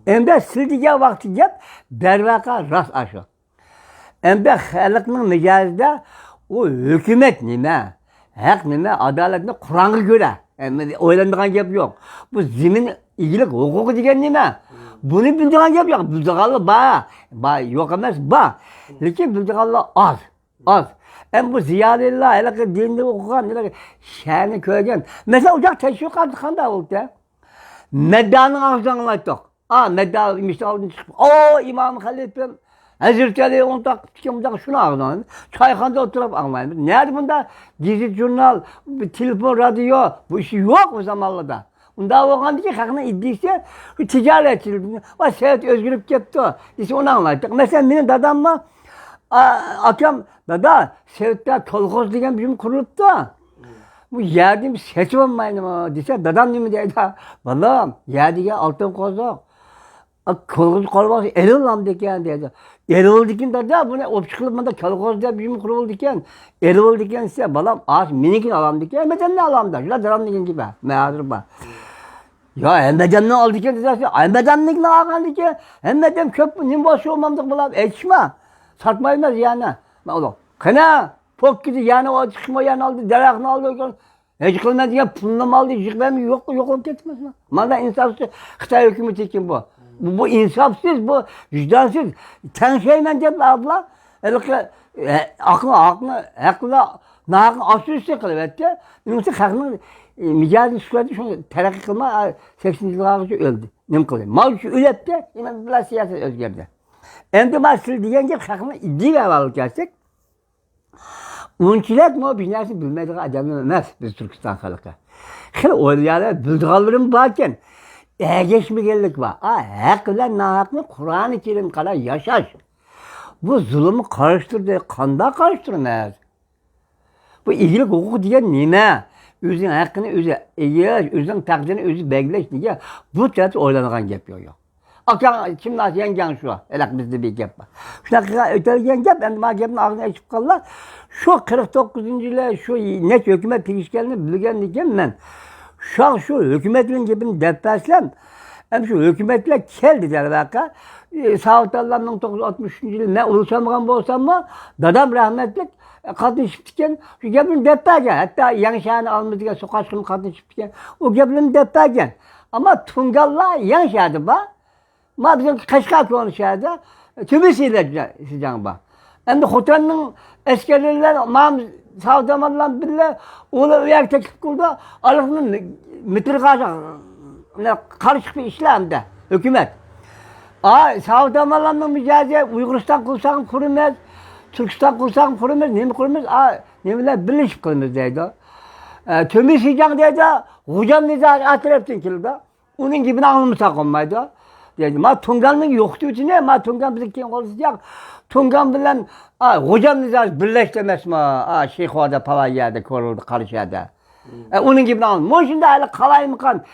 Hem de sildiğe vakti yap, bervaka rast aşı. Hem de halkının mecazda o hükümet nime, hak nime, adalet nime, Kur'an'a göre. Oylandığın gap yok. Bu zemin ilgilik hukuku diyen nime. Bunu bildiğin gap yok. Bildiğinle yok emez ba. Lakin bildiğinle az. Hem bu ziyadeliler, hele dinde okuyan, hele şehrini köygen. Mesela ocak teşvikat kanda oldu. Meddanın ağzından anlattık. Medda misal çıkıp, İmam Halifem, Hazreti Ali onu tak şunu ağzından. Çayxanda oturup anlayın. Nerede bunda gizli jurnal, telefon, radyo, bu işi yok o zamanlarda. Bunda oğlan ki hakkında iddiası ticaretçilik. O seyahat özgürlük gitti. İşte onu anlattık. Mesela benim dadamla akşam dada seyahatte kolhoz diyen bir şey kurulup da bu yerdim seçim olmayın dese dadam ne mi dedi? Vallahi yerdiğe altın kozak. Kolhoz kolhoz erilam diken dedi. Erol diken dada bu ne opçuklıkmada kolhoz diye bir şey kuruldu diken. Erol diken ise balam ağaç minikin alam diken. Emeden ne alamda? Şuna daram diken gibi. Meğadır bak. Ya emmeden ne aldı diken dedi. Emmeden ne ağan diken. Emmeden köp ne boş olmamdık balam. Ekşme. Satmayınız yani. Oğlum. Kana pok gibi yani o çıkma yani aldı. Derakını aldı. Hiç kılmadı ya pulunu mu aldı? Yıkmam yok olup gitmez mi? Manda insafsız. Xitay hükümeti kim bu? Bu insafsız, bu vicdansız. Sen şeymen dedi abla. Aklı aşı üstü kılıvetti. Neyse hakkını mücadele sürdü. Şunu terakki kılma 80 yıllar öldü. Ne kılıyor? Mal şu üretti. Yine biraz siyaset özgürdü. Endüstri diyen gibi hakkında iddi ve varlık gerçek. Unçilet mi o binası bilmediği adamı emez biz Türkistan halkı. Şimdi oraya bildiğlerim varken geçmeyenlik var. Hakla nahaklı Kur'an-ı Kerim kadar yaşar. Bu zulümü karıştırdı, kanda karıştırmaz. Bu iyilik hukuku diyen nime? Özün hakkını özün takdirini özü belirleş diye bu tarafı oylanılan yapıyor. Akşam kim nasıl yengen şu? Elak bizde bir gap var. Şuna ötelgen gap, ben de gapın ağzına açıp kalırlar. Şu 49. ile şu net hükümet ilişkilerini bilgen diyeceğim ben. Şu hükümetin gibini depreslem. Hem şu hükümetle keldi der vaka. Sağlık Allah'ın 1963. yıl ne ulusamagan bolsam mı? Dadam rahmetlik kadın şiptiken şu gapını depregen. Hatta yan şahını almışken sokak şunu kadın şiptiken. O gapını depregen. Ama Tungal'la yan şahı ba. Ma bizim Kaşkak konuşuyordu. Tümüsüyle sıcağın bak. Hem de Hotan'ın askerler, mam savdamalarla bile onu uyak teklif kıldı. Alıfının mitir karışık bir işlemde hükümet. Savdamalarla mücadele Uygurustan kursan kurulmaz, Türkistan kursan kurulmaz, ne mi kurulmaz? Ne bileyim birleşik kurulmaz dedi. Tümüsücağın dedi. Hocam nizari atreftin kildi. Onun gibi anılmışsa konmaydı. Dedi, ma Tungan'ın yoktu içine, ma Tungan bizi kim konuşacak? Tungan bilen, hocam nizar birleştirmez mi? Şeyh orada pava yerde, koruldu, karışıyordu. Onun gibi anladım. O şimdi öyle kalay mı kan?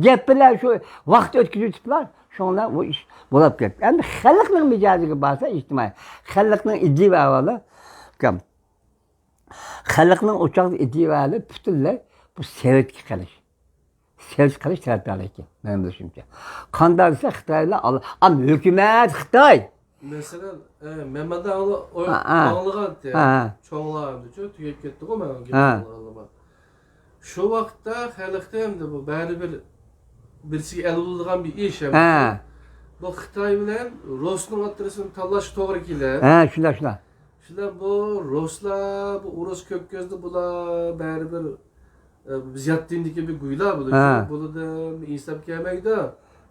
Gepler şu vakit ötkücü tipler, Şonlar bu iş bulup ketdi. Endi xalqning mijoziga borsa ijtimoiy. Xalqning iddiavali kam. Xalqning o'choq iddiavali butunlay bu sovetga qilish. Sovet qilish tarafdorligi mening bilishimcha. Qanday desa Xitoylar am hukumat Xitoy. Mesela Mehmet ağlıgan diye. Çoğlardı. Çok tüyek gitti o ben. Şu vakitte halkta hem de bu bari birisi el bulduğun bir iş hem. Bu Xitoy bilen Rus'un adresini tallaş doğru kiler. Şunlar. Şunlar bu Ruslar, bu Urus kök gözlü bula bari bir ziyaddindeki bir guyla bulu. Bulu da insan gelmeydi.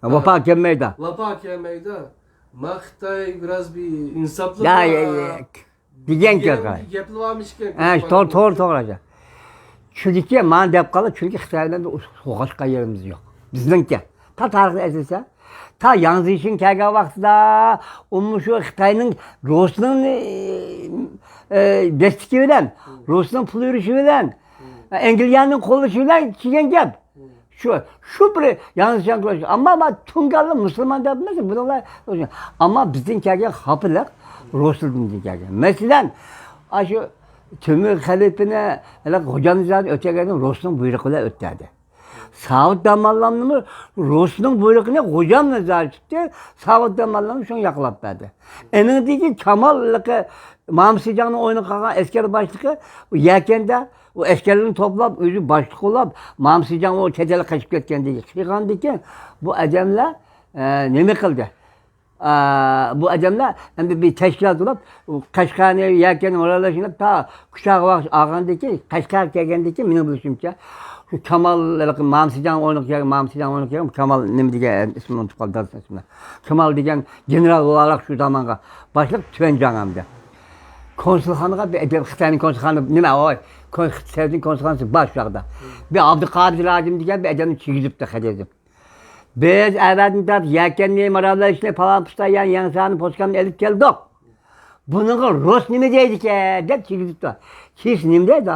Vapa gelmeydi. Lapa gelmeydi. Xitoy biraz bir insaflı. Digen kökay. Gepli varmışken. To'g'ri. Çünkü men deb qoldi, çünkü Xitoydan bir so'g'ashqa yerimiz yo'q. Bizningki. Ta tarixni aytsa, ta Yang Zemin kelgan vaqtida, shu Xitoyning Rusning destiki bilan, Rusning pul yurishi bilan, Angliyaning qo'llashi bilan kelgan gap. Şu bir yanlış yaklaşık. Ama ben Tungalı Müslüman da bilmezim. Bunlar ama bizim kelgen hapılık Rus'un kelgen. Mesela şu Tümür halifine hocanın zaten ötegenin Rus'un buyrukuyla öttedi. Saud damallamını Rus'un buyrukuna hocam nazar çıktı. Saud damallamını şunu yakalap verdi. Enindeki Kemal'lıkı Mamsican'ın oyunu kalan esker başlığı yekende o eskerlerini toplap, özü başlık olap, Mamsican o çeteli kaçıp ketkendi. Çıkandaki bu adamlar ne mi kıldı? Bu adamlar hem bir teşkilat olup, Kaşgar'ı yerken oralaşınıp ta kuşağı vakti ağandaki, Kaşgar gelgendeki benim bilişimce. Şu Kemal, Mamsican oyunu Kemal ne diye ismini unutup kaldı ismini. Kemal diyen general olarak şu zamana başlık Tüvencan'ımdı. Konsulxanaga bir Xitoyning konsulxonasi nima oy? Xitoyning konsulxonasi boshlig'ida. Bir Abduqodir Razim degan bir odamni chigizibdi hadezib. Biz avvaldan yakanni maralar ishni falan pustayan yansani poskamni elib keldik. Bunga Rus nima deydi-ki deb chigizibdi. Siz nima deydi?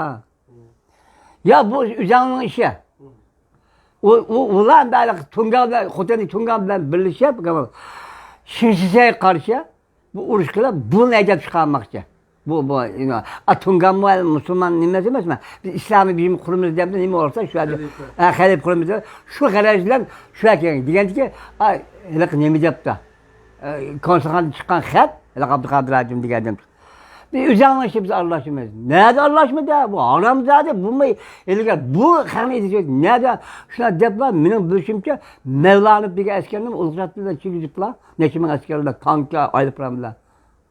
Ya bu üzerinin işi. Ulan böyle Tungal Xotanning Tungal bilan birlashib, Shinsizga qarshi bu urushga bunu edep chiqarmoqchi. Bu Tungan Müslüman nimesi emasmi? Biz İslami bizim kurumumuz deyapmiz, nima olsa şu halif kurumumuz şu garajlar şu ekan. Deganki, nima deyapti? Konsulxonadan chiqqan xat, Abduqodir Razim degan odam. Bir üzerine biz anlaşmayız. Nerede anlaşmadı? Bu aramızda bu mu? Bu kanı edecek. Nerede? Şuna depla benim bilişimce Mevlana bir askerinin ulukçatlarından çıkıcıpla. Neçimin askerler tankla ayrı pramla.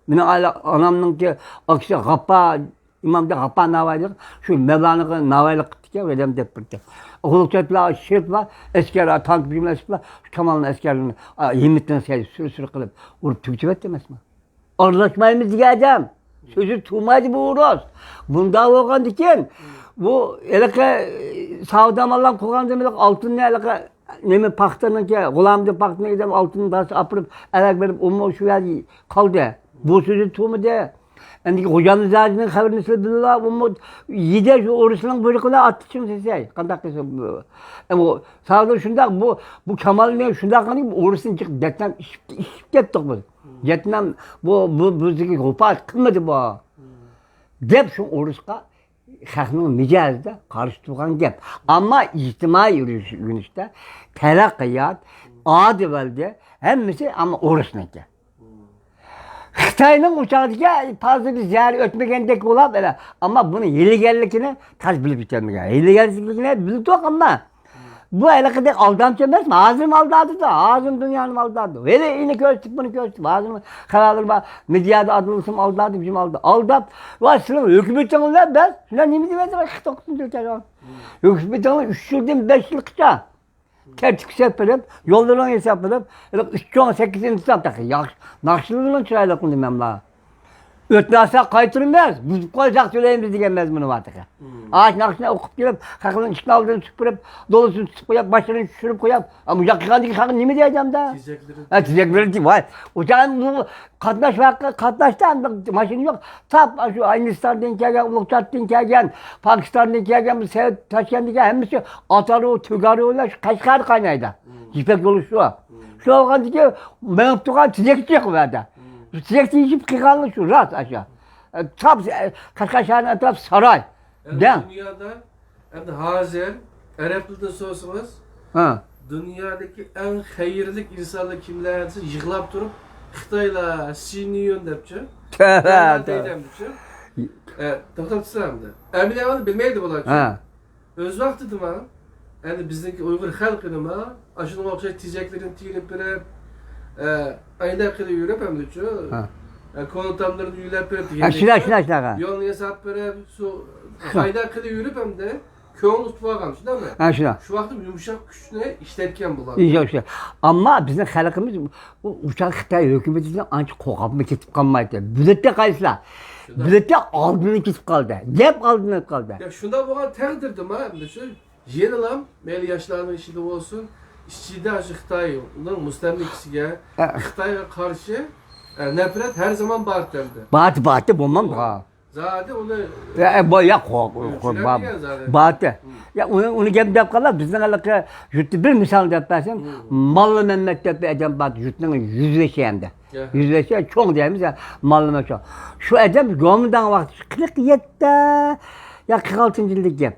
Benim anamın ki akışı Gappa imamda Gappa navaylık. Şu Mevlana'nın navaylık diye öyle depirdi. Ulukçatlar şirpla askerler tank birimler şirpla. Kemal'ın askerlerini yemitten sürü kılıp vurup tükçüvet demez mi? Anlaşmayımız diyeceğim. Sözü tutmaydı bu Rus. Bunda olgan diken bu eleke savdamallan koygan demek altın ne eleke nemi paxtanın ki gulamdı paxtına gidem altın dası apırıp elek verip umma şu yer kaldı. Bu sözü tutmadı. Endiki hocanın zaten haberini söylediler. Umma yedi şu oruçların buyrukuna attı çünkü size. Kandak kese bu. Ama savda şunda bu Kemal'in şunda kanı oruçun çık detten işip gettik bu. Yetmem bu zeki hopat kılmadı bu. Dep şu oruçka halkının micazda karşı tutan gap. Ama ictimai yürüyüşte terakkiyat adı valde hemmisi ama oruçnaki. Xitoyning uçağıdaki fazla bir ziyaret ötmegendeki olab öyle. Ama bunu yeligellikini taş bilip bitirmeyen. Yeligellikini bilip yok ama. Bu elakadaki aldamcı emas mi? Ağzım aldadı da, ağzım dünyanın aldadı. Öyle ini köstük, bunu köstük. Ağzım karadır bak, medyada adılısım aldadı, bizim aldadı. Aldap, vasılım, hükümetin lan ben. Şuna ne mi demedi bak, xitoksun diyor. Hükümetin 3 yıldan 5 yıllıkça. Tertip hesaplayıp, yollarını hesaplayıp, 3-18'in hesaplayıp. Nakşılığının çıraylıkını demem la. Ötmezse kaytırmaz. Bu koyacak söyleyeyim diyemez bunu artık. Ağaç nakşına okup gelip, kakının içine aldığını süpürüp, dolusunu süpürüp, başlarını şişirip koyup. Ama yakıkandaki kakın ne mi diyeceğim da? Çizekleri değil, vay. Uçağın bu katlaştan maşını yok. Tap şu Hindistan'dan gelgen, Ulukçat'tan gelgen, Pakistan'dan gelgen, Taşkent'ten gelgen, hemisi Atarı, Tügarı, Kaşgar kaynaydı. Cipek yolu şu. Şu olgandaki ben tutan tizekçi yok burada. Tizekçi içip kıykanlı şu rahat aşağı. Tam Kaşkaşehir'in etrafı saray. Yani Değil mi? dünyada hem de Hazer, Araplı'da sorsanız Ha. dünyadaki en hayırlı insanlar kimlerse yığılap durup Xitayla, Çin'i depçi. Tövbe. Deydem depçi. Doktor Tüsram'dı. Emine Hanım bilmeydi bular. Ha. Öz vakti dima. Yani bizdeki Uygur halkını ma, aşının okşay tizeklerin tiyinip birip, ayda kılı yürüp hem de şu. Ha. Konutamlarını yürüp birip. Ha şuna. Yolunu hesap birip, su ayda kılı yürüp hem de köyün tutmağa kalmış değil mi? Ha şuna. Şu vakti yumuşak güçüne işletken bular. İyi işte. Ama bizim halkımız bu uçak Xitay hükümetinden ancak kokapma ketip kalmaydı. Bütette kaysılar. Bütette aldığını kesip kaldı. Gep aldığını kaldı. Ya şunda bana terdirdim ha hem de şu. Yenilam, meyli yaşlarının işinde olsun, işçide aşı Xitay'ın müstemlikçisiye, Xitay'a karşı nefret her zaman bartırdı. Batı bulmam ha. Zaten onu Boya zaten. batı. Ya onu gep kallar bizden alaka yurtta bir misal depersem Mallı Mehmet depe edem batı yurtların yüzleşeyende. Yüzleşe çok diyemiz ya Mallı Mehmet çok. Şu edem gömüden vakti 47'de ya 46. yıllık gep.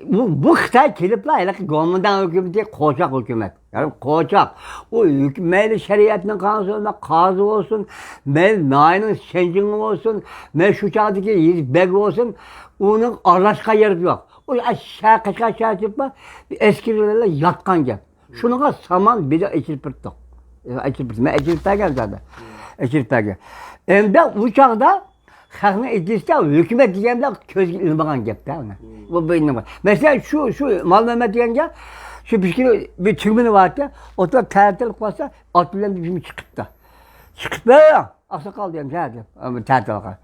Bu Xitay kelip la hele gömüden hükümeti koçak hükümet. Yani koçak. O meyli şeriatının kanununa kazı olsun, meyli nainin şencinin olsun, meyli şu çağdaki beg olsun, onun arlaşka yeri yok. O aşağı kaçağı çıkma, eskilerle yatkan gel. Şununla saman bir de ekilpirttik. Ekilpirttik. Ben ekilpirttik zaten. Ekilpirttik. Hem de uçakta halkın ecliste hükümet diyemde köz ilmağın gep de ona. Bu benim var. Mesela şu Mal Mehmet diyenge şu bir tümünü vardı. O da tertilik varsa atlıdan bir cümle çıktı. Çıkıp böyle aksakal diyorum şehirde. Tertilik var.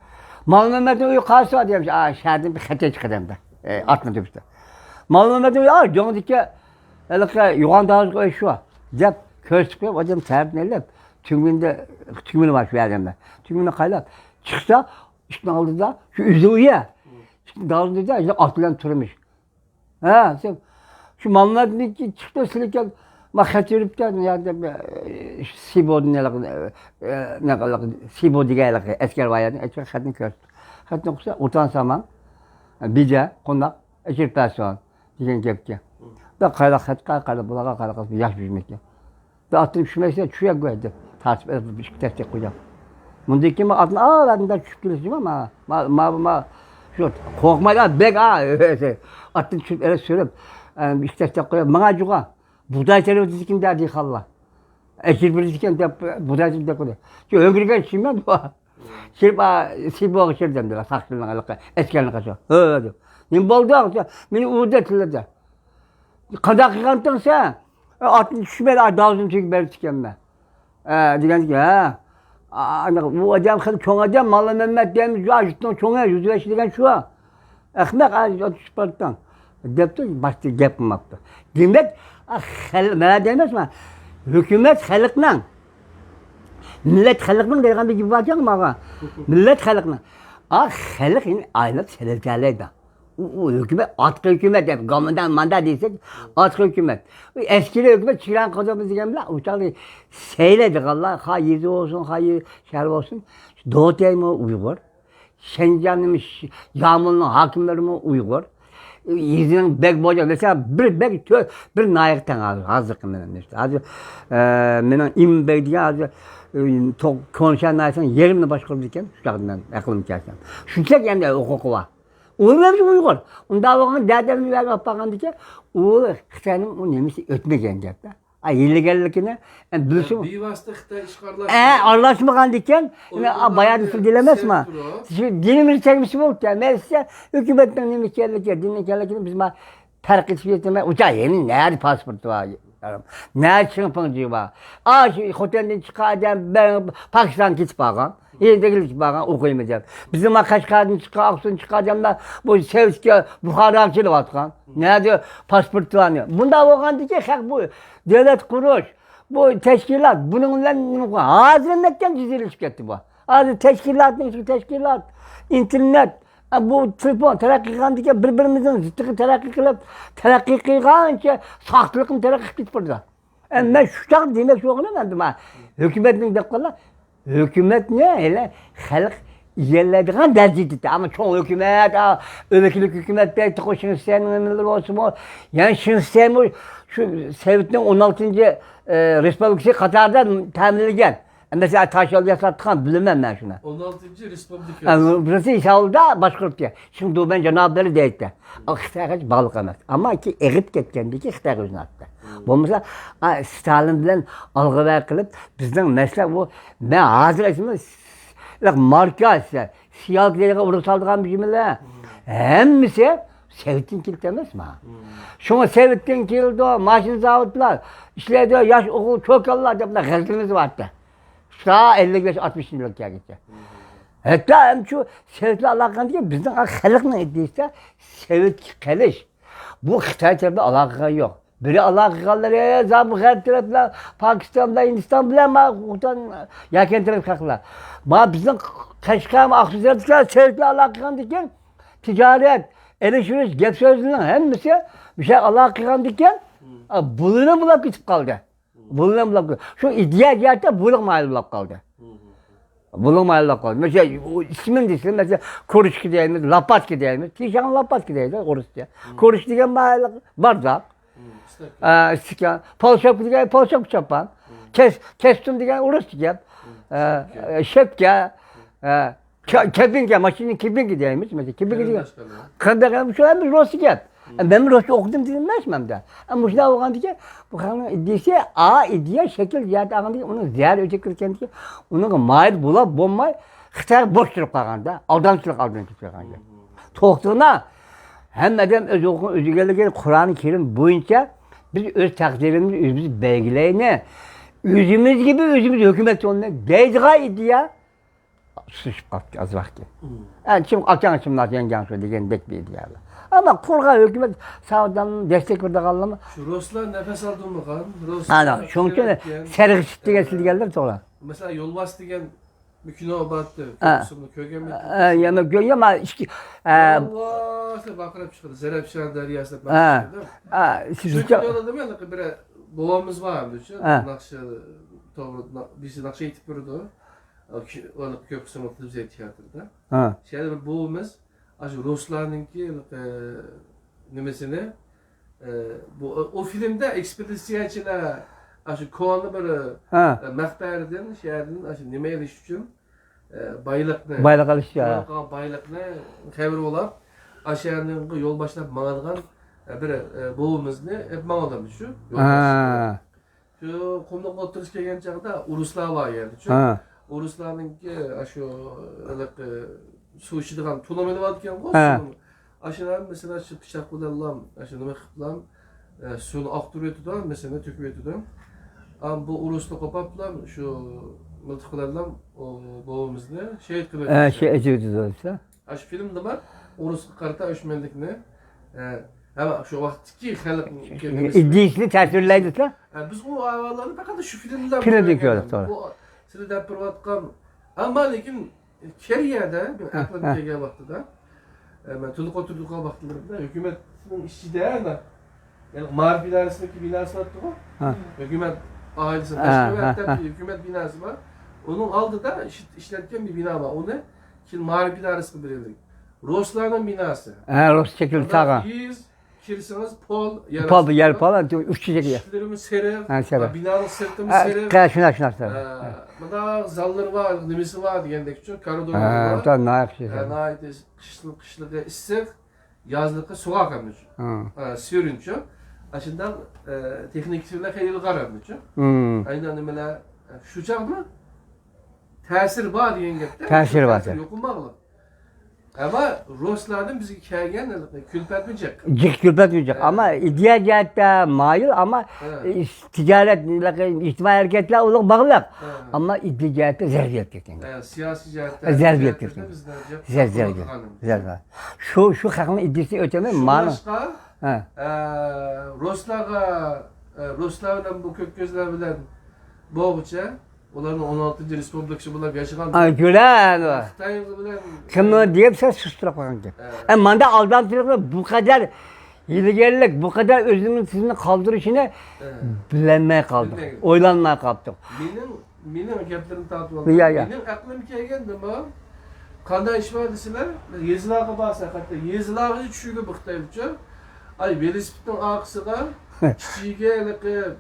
Mal Mehmet'in uyu karşı var diyorum. Şehirden bir hete çıkıyorum da. Atmadım işte. Mal Mehmet'in uyu canı ki yuvan dağızı koyu şu. Cep köz çıkıyor. O diyorum tertilik neyle. Tümünü var şu yerden. Tümünü kaylap. Çıksa işte aldı da şu üzü uya. Şimdi daldı da işte atlan turmuş. Ha sen şu Mehmet'in ki çıktı silken makat yürüp de yani Sibo ne kadar Sibo diye esker var yani esker kadın kör. Kadın kısa utansam bize konak eşir person diyen kepke. Da kayla bulağa kayla yaş büyümekte. Da attım şu mesela şuya koydum. Tartışma bir şey tek koyacağım. Bundaki mi adına ben de çıkıyorsun ama şu korkmadan bek attım şu öyle söyleyip işte tek koyup bana juga buğday terörü dikim derdi kalla. Ekil bir dikim de buğday dikim de koyuyor. Şu öngürgen şimdi bu. Sibo geçirdim de saksının alaka eskerine kaçıyor. Öyle. Ne buldu? Beni uğurdatıldı. Kadak yıkantın sen. Atın düşmedi dağızını çekip beri çıkayım ben. Diyen ki ha. Bu adam çoğun adam Mallı Mehmet demiş ya ajuttan çoğun yüzüne şidigen şu ha. Ekmek atış parktan. Depti başta gep yaptı. Demek ne demez mi? Hükümet halkla. Millet halkla dediğin bir gibi bakacak mı ağa? Millet halkla. Halk aylık selefkaleydi. Hükümet, atkı hükümet hep, gamandan manda değilsek, atkı hükümet. Eskili hükümet, çıran kazamız diyemler, uçaklı seyledik Allah, ha yüzü olsun, ha şer olsun. Doğu Teymi Uygur, Şencan'ın Yağmur'un hakimlerimi Uygur, yüzünün bek boca, mesela bir nayıktan alır, hazırkım benim işte. Benim İm Bey diye hazır, konuşan nayıktan yerimle başkırdı iken, uçakından aklım içerisinde. Şu tek yani hukuku var. Uygur Uygur. Onda bakın derdlerini verip bakan diye o Xitay'ın o nemisi ötmegen gap da. Ay illegallikine bilsin. Bir vasıta Xitay işgallaşma. Anlaşmagan diken bayağı usul dilemez mi? Dinimiz çekmiş bu ya. Mesela hükümetten nemi kellik dinle kellikini biz ma fark etmeye uçağı yemin nerede pasaportu var? Nerede çıkıp var? Şu otelden çıkacağım ben Pakistan git bakan. Yedeklik bakan okuyamayacağım. Bizim Kaşgar'dan Aksu'dan çıkacağım da bu Sevski Bukhara atkan. Nerede pasaportu var? Bunda bakan diye bu devlet kuruş, bu teşkilat, bununla hazırlıktan gizlilik etti bu. Hazır teşkilat, internet, bu telefon, terakkikan diye birbirimizin zıttığı terakki kılıp, terakki kıyganca sahtılıkın terakki git burada. Ben şu tak demek yok demedim ha. Hükümetin de kala. Hükümet ne? Hele halk yerlediğin derecede ama çoğu hükümet, öleklilik hükümet belki koşun isteyenler olsun o. Yani şimdi sen şu Sovyet'in 16. Respublikası Katar'da temin edilgen. Mesela Taşyalı'ya sattıkan bilemem ben şuna. 16. Respublika. Yani burası İsa'lı'da başkurtya. Şimdi o ben Cenab-ı deyip de. Xitay balık emas. Ama ki eğip ketkendi ki Xitay özünü attı. Bu mesela Stalin bilen algılar kılıp bizden mesela bu ben hazır esimi marka siyah giderek uğraşaldığım bir cümle. Hemmisi Sovyet'in kilit emez mi? Şuna Sovyet'in kilidi o, maşin zavutlar, işledi yaş okul çok yollar diye gazetemiz vardı. Daha 55-60 yıllık gitti. Hatta hem şu Sovyet'le alakalı değil, bizden halk ne ettiyse Sovyet keliş. Bu Xitay tarafında alaka yok. Biri alakaları, zabı her taraflar, Pakistan'da, Hindistan bile ama yakın taraf kalktılar. Ama bizim Kaşkam, Aksuzer'de Sovyet'le alakalı diken ticaret, eleştiriş, gep sözlüğün hemisi bir şey alakalı diken buluna bulak gitip kaldı. Buluna bulak. Şu ihtiyaciyette bulunmayı bulak kaldı. Bulunmayı bulak kaldı. Mesela ismin desin, mesela Koruçki diyelim, Lapatki diyelim. Tişan Lapatki diyelim, Korusya. Koruç diyen bardak. Sikan. Polşap diyen polşap çapan. Kestum diyen Urus diyen. Şepke. Kepinge, maşinin kepinge diyelim. Mesela kepinge diyen. Kandakan şu an bir Rus diyen. Ben Rusça okudum dinlemezmem de. Ama şuna okan diye bu kanun iddiası iddia şekil ziyade ağan diye onun ziyar öcekirken diye onun mayır bulap bombay Xitay boş durup kalganda aldançılık kalganda. Toğduğuna hem adam özü gelirken Kur'an-ı Kerim boyunca biz öz takdirimizi özümüz belgileyine özümüz gibi özümüz hükümet yoluna beyzga iddia sıçıp kalktı az vakti. Yani şimdi açan açımlar yengen söylediğin bek bir iddia. Ama Kurga hükümet sağdan destek verdi kaldı. Şu Ruslar nefes aldı mı kan? Ana, şunun için sergişit diye geldiler sonra. Mesela Yolbas diyen bir kino battı. Köygen mi? Yemek görüyor ama işte Allah işte bakırıp çıktı. Zerepşan deryasına bakıştı değil mi? Şu kinoda değil mi? Bir babamız vardı. Nakşı bizi Nakşı eğitip durdu. Onu köprüsünün otobüse tiyatroda. Şeyde bir babamız aşı Ruslar'ınki nimesini o filmde ekspedisiyachilar aşı konu bir maqbardan şehirden aşı nima ediş için baylık alış ya. Baylıkni xabar olab aşağının yol başlap mağalgan bir boğumuzni hep mağalgan şu. Şu kumluq oturuş kelgan chaqda Uruslar var geldi. Uruslarnınki aşı su içidigan tulameli var diken qo'y. Aşılar mesela şu bıçak bilan aşı nima qilib suvni oqtirib o'tadi, mesela to'kib o'tadi. Am bu urusni qopab bilan shu miltiqlardan babamizni shahid qilib. Şey ecevdi Aşı filmda bor urusga qarata o'shmanlikni ama şu vaqtki xalq iddiasini tasvirlaydi. Biz o avvallarni faqat şu filmdan ko'rdik to'g'ri. Sizlar deb turayotgan ammo lekin Keriyada bir aqlim kelgan vaqtida men to'liq o'tirgan vaqtlarida hukumatning ishida yani Ma'rif idaresiniki binasi bor-ku. Hukumat ailesi başka hukumat binası var. Onun altında işletken bir bina var. Onu kim Ma'rif idaresi verildi. Ruslarning binası. Rus çekildi sağa. Kirsiniz pol yarası. Pol yer pol üç çiçek. İşlerimiz serer. Serer. Binanın sırtımız serer. Şuna. Bunda zalları var, nimesi var diyendek için koridorlar var. Tabii nayak şey. Nayak kışlığı issiq, yazlığı soğuk akmış. Sürünçü. Aşından teknik sürüler xeyli qaranmış. Aynen nimeler şu çağda ta'sir var diyen gapda. Ta'sir var. Yo'qunmaqli. Ama Ruslardan bizga kelgan külpatmayacak. Külpatmayacak ama diğer cihatte mayıl ama ticaret, ictimai hareketler olan bağlı. Ama iddi cihette zerriyet ketken. Siyasi cihette zerriyet ketken. Zerriyet. Şu halkın iddisi ötemi manu. Ruslardan bu kök gözler bilen boğuça onların 16. Respublikası bunlar yaşayan. Gülen. Kim deyip sen sustura koyan ki. Manda aldantılıkla bu kadar Hilgarlik bu kadar özünün sizini kaldırışını bilemeye kaldık. Bilmeyin. Oylanmaya kaldık. Mening gaplerimni tatib Ya, oldim. ya. Mening aqlim kelgan nima? Qanday ish bor desalar, yezilarga borsa, hatto yezilarga tushiga biqtaycha. Ay, velosipedning orqasiga ichiga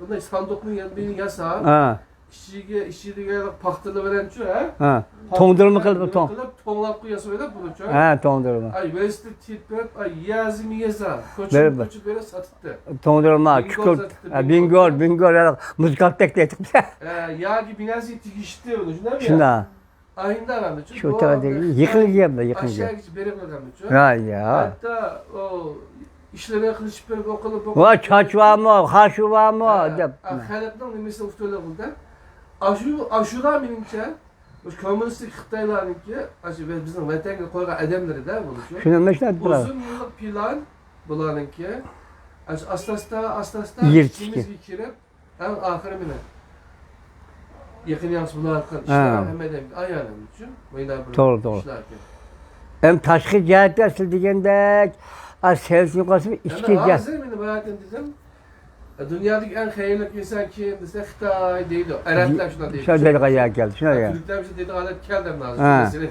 bunday sanduqning yanini yasab, Ha. ichiga paxtalar bilan-chu, Ha. To'ndirma qilib to'nglab qo'yasa bo'ladi buni-chu. Ha, to'ndirma. Ay, velosiped tepib, ay, yazimi yeza, Berib. ko'chib berib sotibdi. To'ndirma, Bingol kükürt, satdı, bingol, müzikattek dedik. Yagi binasi tegishdi uni, shundaymi? Shunda. Ayında ramıcı. Şu taraftaki yıkılacağım da yıkılacağım. Aşağı beri ramıcı. Ha ya. Hatta o işlere kılıç bir okunup Va çaç var mı, haşu var mı? dep. Halktan nemesi uftuyla buldu. Aşura menimçe bu komünistik Xitaylarınki, bizim vatanga qo'ygan adamları da bulucu. Şunu meşnet bırak. Uzun yıllık plan bularınki. Asta Yirtişki. içimizga kirib, ham oxiri meni yakın yaxshi bo'layotgan Ha. ishlar hammadan ayolimiz uchun Doğru. Hem taşkı cihetler sil degandek, sevsin qasım içki Ana cihet. hozir meni boyatin desam, dunyodagi eng xayrli inson kim desa Xitoy deydi. Arablar shunday deydi. Şöyle dedi ayağa geldi. Şuna ya. Türkler bize dedi alet keldim Ha. lazım.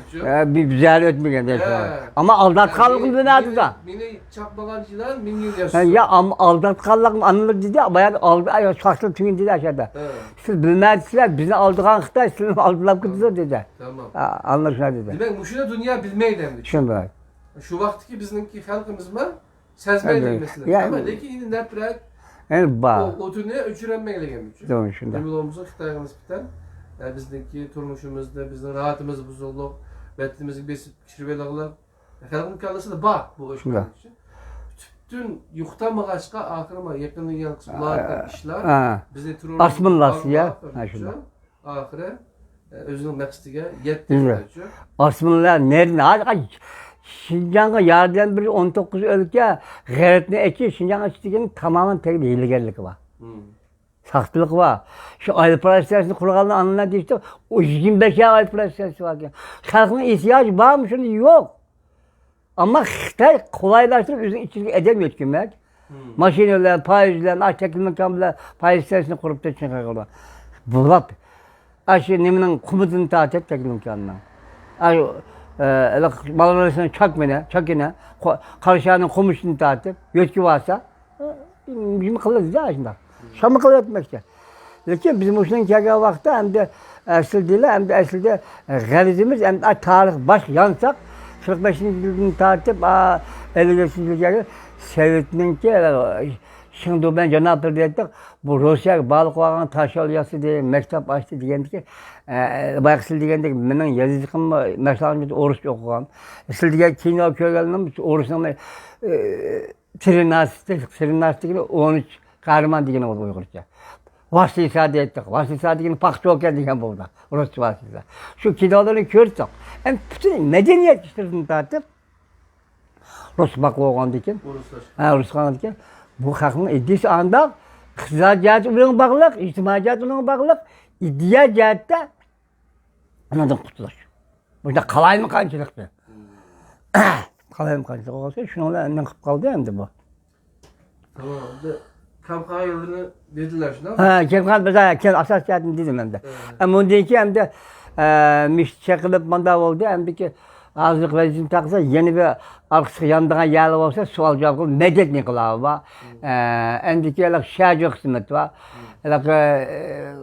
Bir güzel ötmeyen de. He. Ama aldatkanlık ne adı da? Beni çapmagancılar min yıl Ha, yaşıyor. ya ama aldatkanlık anılır dedi ama yani ay şaşlı tüyün dedi aşağıda. Evet. Siz bilmezsizler bizi aldıkan Xitay sizin aldılar kızı dedi. Tamam. Ha, anlaşılır dedi. Demek muşuna dünya bilmeyden. Şunu bırak. Şu vaktki bizimki halkımız mı? Sezmeyle Evet. mesela. Yani- Ama lekin yine ne bırak Yani bak. o dünya öçürenmeyle gelmiş. Doğru şunda. Yolumuza Xitay'ımız biten. Yani bizdeki turmuşumuzda bizim rahatımız bozuldu. Betlimizi besip pişirvelaglar. Halkın kallası da bak bu Şunda. öçüren için. Bütün yuxtamagaçqa ahirima yakın yan kısımlarda işler. Ha. Bize turmuş. Asmınlası ya. Ha, şunda. Ahire özünün məqsədiga yetdi. Güzel. Osmanlılar nerede? Hadi Şinjan'a yardım bir 19 ülke gayretini eki Şinjan'a içtiğinin tamamen tek bir hilgarlık var. Sahtılık var. Şu aile prensesini kurganın anına düştü. O 25 aile prensesi var ki. Halkın ihtiyacı var mı? Şimdi yok. Ama Xitay kolaylaştırıp üzerine içilik edemiyor hükümet. Makineler, faizler, açıklık kamlar, faiz sitesini kurup da çıkarıyorlar. Bulap. Aşı neminin kumudunu tahtip tekil imkanına. Aşı balonlarını çak yine, karşıyanın kumuşunu tahtip, yötki varsa, bizim kılırız ya şimdi. Şamı kılır etmekte. Lakin bizim hoşuna geldiği vakti hem de esilde galizimiz hem de tarih baş yansak, 45. yılını tahtip, 55. yılını Sovetninki, şimdi ben Cenab-ı Hak bu Rusya balık varan taş olyası diye mektep açtı diyendi ki, bayağı sil diyendi ki, benim yazıcım mektebimde Oruç okuğam. Sil diye kino köylerinin Oruç'un Trinastik'in 13 kahraman diyen oldu Uygurca. Vasıl ifade ettik. Vasıl ifade ettik. Pakçı oken diyen burada. Rusça vasıl. Şu kinoları gördük. Hem bütün medeniyet işlerini tartıp Rus bakı olgan diken. Rus olgan diken. Bu halkın iddiası anda iqtisadi cihat ulan bağlılık, ictimai cihat ulan bağlılık, iddia cihatta ondan kurtuluş. Burada kalayım kançılıktı. Kalayım kançılık olsa şununla elinden kıp kaldı hem de bu. Tamam. Kamkağa yılını dediler şuna. Ha, Kemkan mesela asas cihatını dedim hem de. Ama ondaki hem de çekilip mandav oldu hem de ki azlık vazifini taksa yeni bir arkası yandığa yerli olsa sual cevap kılıp medet ne kılağı var. Endiki elak şerci kısmet var. Elak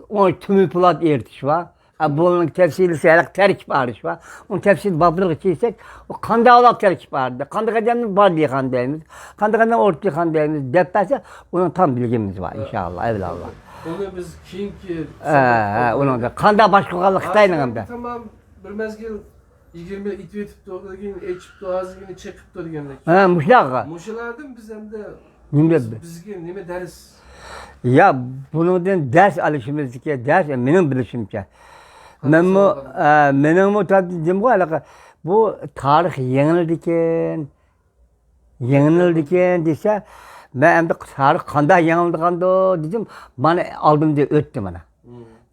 onu tümü pulat ertiş var. Bunun tefsirisi elak terkip arış var. Onun tefsiri bablık içiysek o kanda olak terkip ardı. Kanda kademimiz var diye kandayımız. Kanda kadem ortaya kandayımız depese onun tam bilgimiz var inşallah evlallah. Onu biz kiyinki... Onun da kanda başka kalı Xitay'ın hem de. Tamam bir mezgil 20 itip etip doğrugin, içip doğazgini çekip doğrugenlik. Ha, muşlaka. Muşalardan biz hem de Nimde? bizge nime deriz. Ya bunun ders alışımızdaki ders benim bilişimce. Benim bu tabi dedim bu alaka bu tarih yenildiken dese ben hem de tarih kanda yenildi dedim bana aldım diye öttü bana.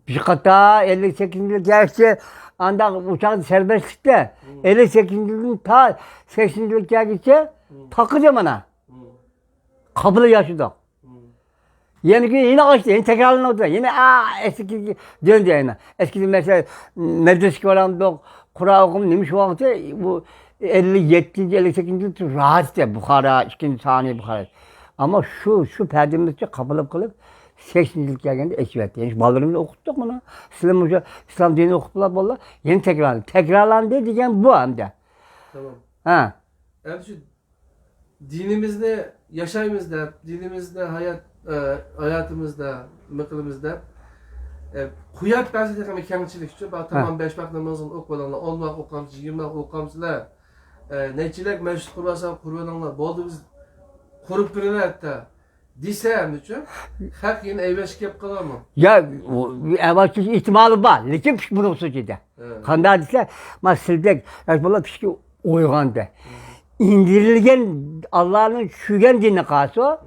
Bir kata 58. yıl gerçi anda uçak serbestlikte 58. yılın ta 80. yıl gerçi takıcı bana. Kapılı yaşadık. Yeni gün yine açtı, yine tekrarlandı. Yine eski döndü yine. Eskiden mesela medrese olandık, Kur'an okum neymiş vakti bu 57. 58. rahattı Bukhara, 2. saniye Bukhara. Ama şu perdemizce kapılıp kılıp 80'lik geldiğinde ekibet. Yani ballarımızı okuttuk bunu. İslam dini okuttular valla. Yeni tekrarlandı. Tekrarlandı diyen bu hem de. Tamam. Ha. Yani şu dinimizde, yaşayımızda, dinimizde, hayatımızda, mıkılımızda kuyat bazı takım kemçilik şu. Tamam 5 vakit namazın okulanlar, 10 vakit okamcı, 20 vakit okamcılar. Neçilik meşhur kurbasan kurbananlar. Boldu biz kurup birine hatta. Disem için hak yine evveş kep kalar mı? Ya evvelki ihtimali var. Lekin bunun suçuydu. Kanda hadisler, ama sizdek, Hezbollah pişki uygandı. İndirilgen Allah'ın şügen dini kası o.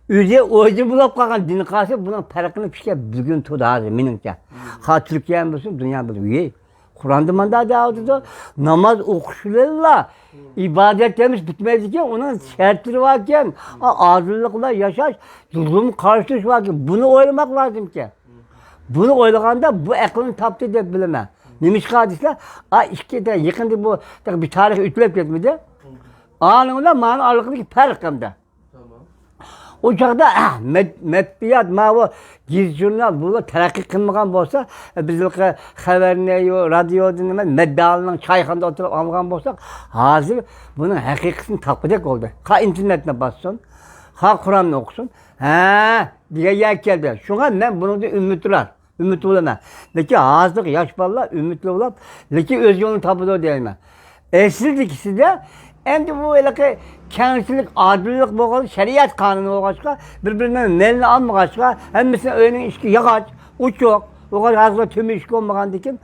Özü bulup kalkan dini kası bunun farkını pişki bugün tutu hazır minimce. Ha Türkiye'nin bulsun, dünya bulsun. Kur'an-ı manda dağıtıdı. Namaz okuşlarla ibadetlerimiz bitmez ki onun şartları varken azınlıkla yaşaş, durum karşılaş varken bunu oylamak lazım ki. Bunu oylaganda bu aklını taptı edip bilmem. Neymiş hadisler? İşte yakında bu bir tarih ütülep gitmedi. Anında mana aralıkındaki farkında. O çağda medbiyat, o gizli jurnal bunu terakki kılmagan bolsa, bizilki haberini, radyo dinlemez, medbalının çayxanda oturup algan bolsak, hazır bunun hakikatini tapacak oldu. Ha internetine bassın, ha Kur'an'ı okusun, diye yer geldi. Şuna ben bunu da ümit olamam. Leki hazırlık, yaş ballar, ümitli olup, leki öz yolunu tapıda değil mi? Esil ikisi de, endi bu elaki kendisilik, adillik boğalı, şeriat kanunu olgaçka, birbirinden melini almagaçka, hemmisine öğrenin işki yakaç, uçuk, o kadar hazırda tümü işki olmagan dikim,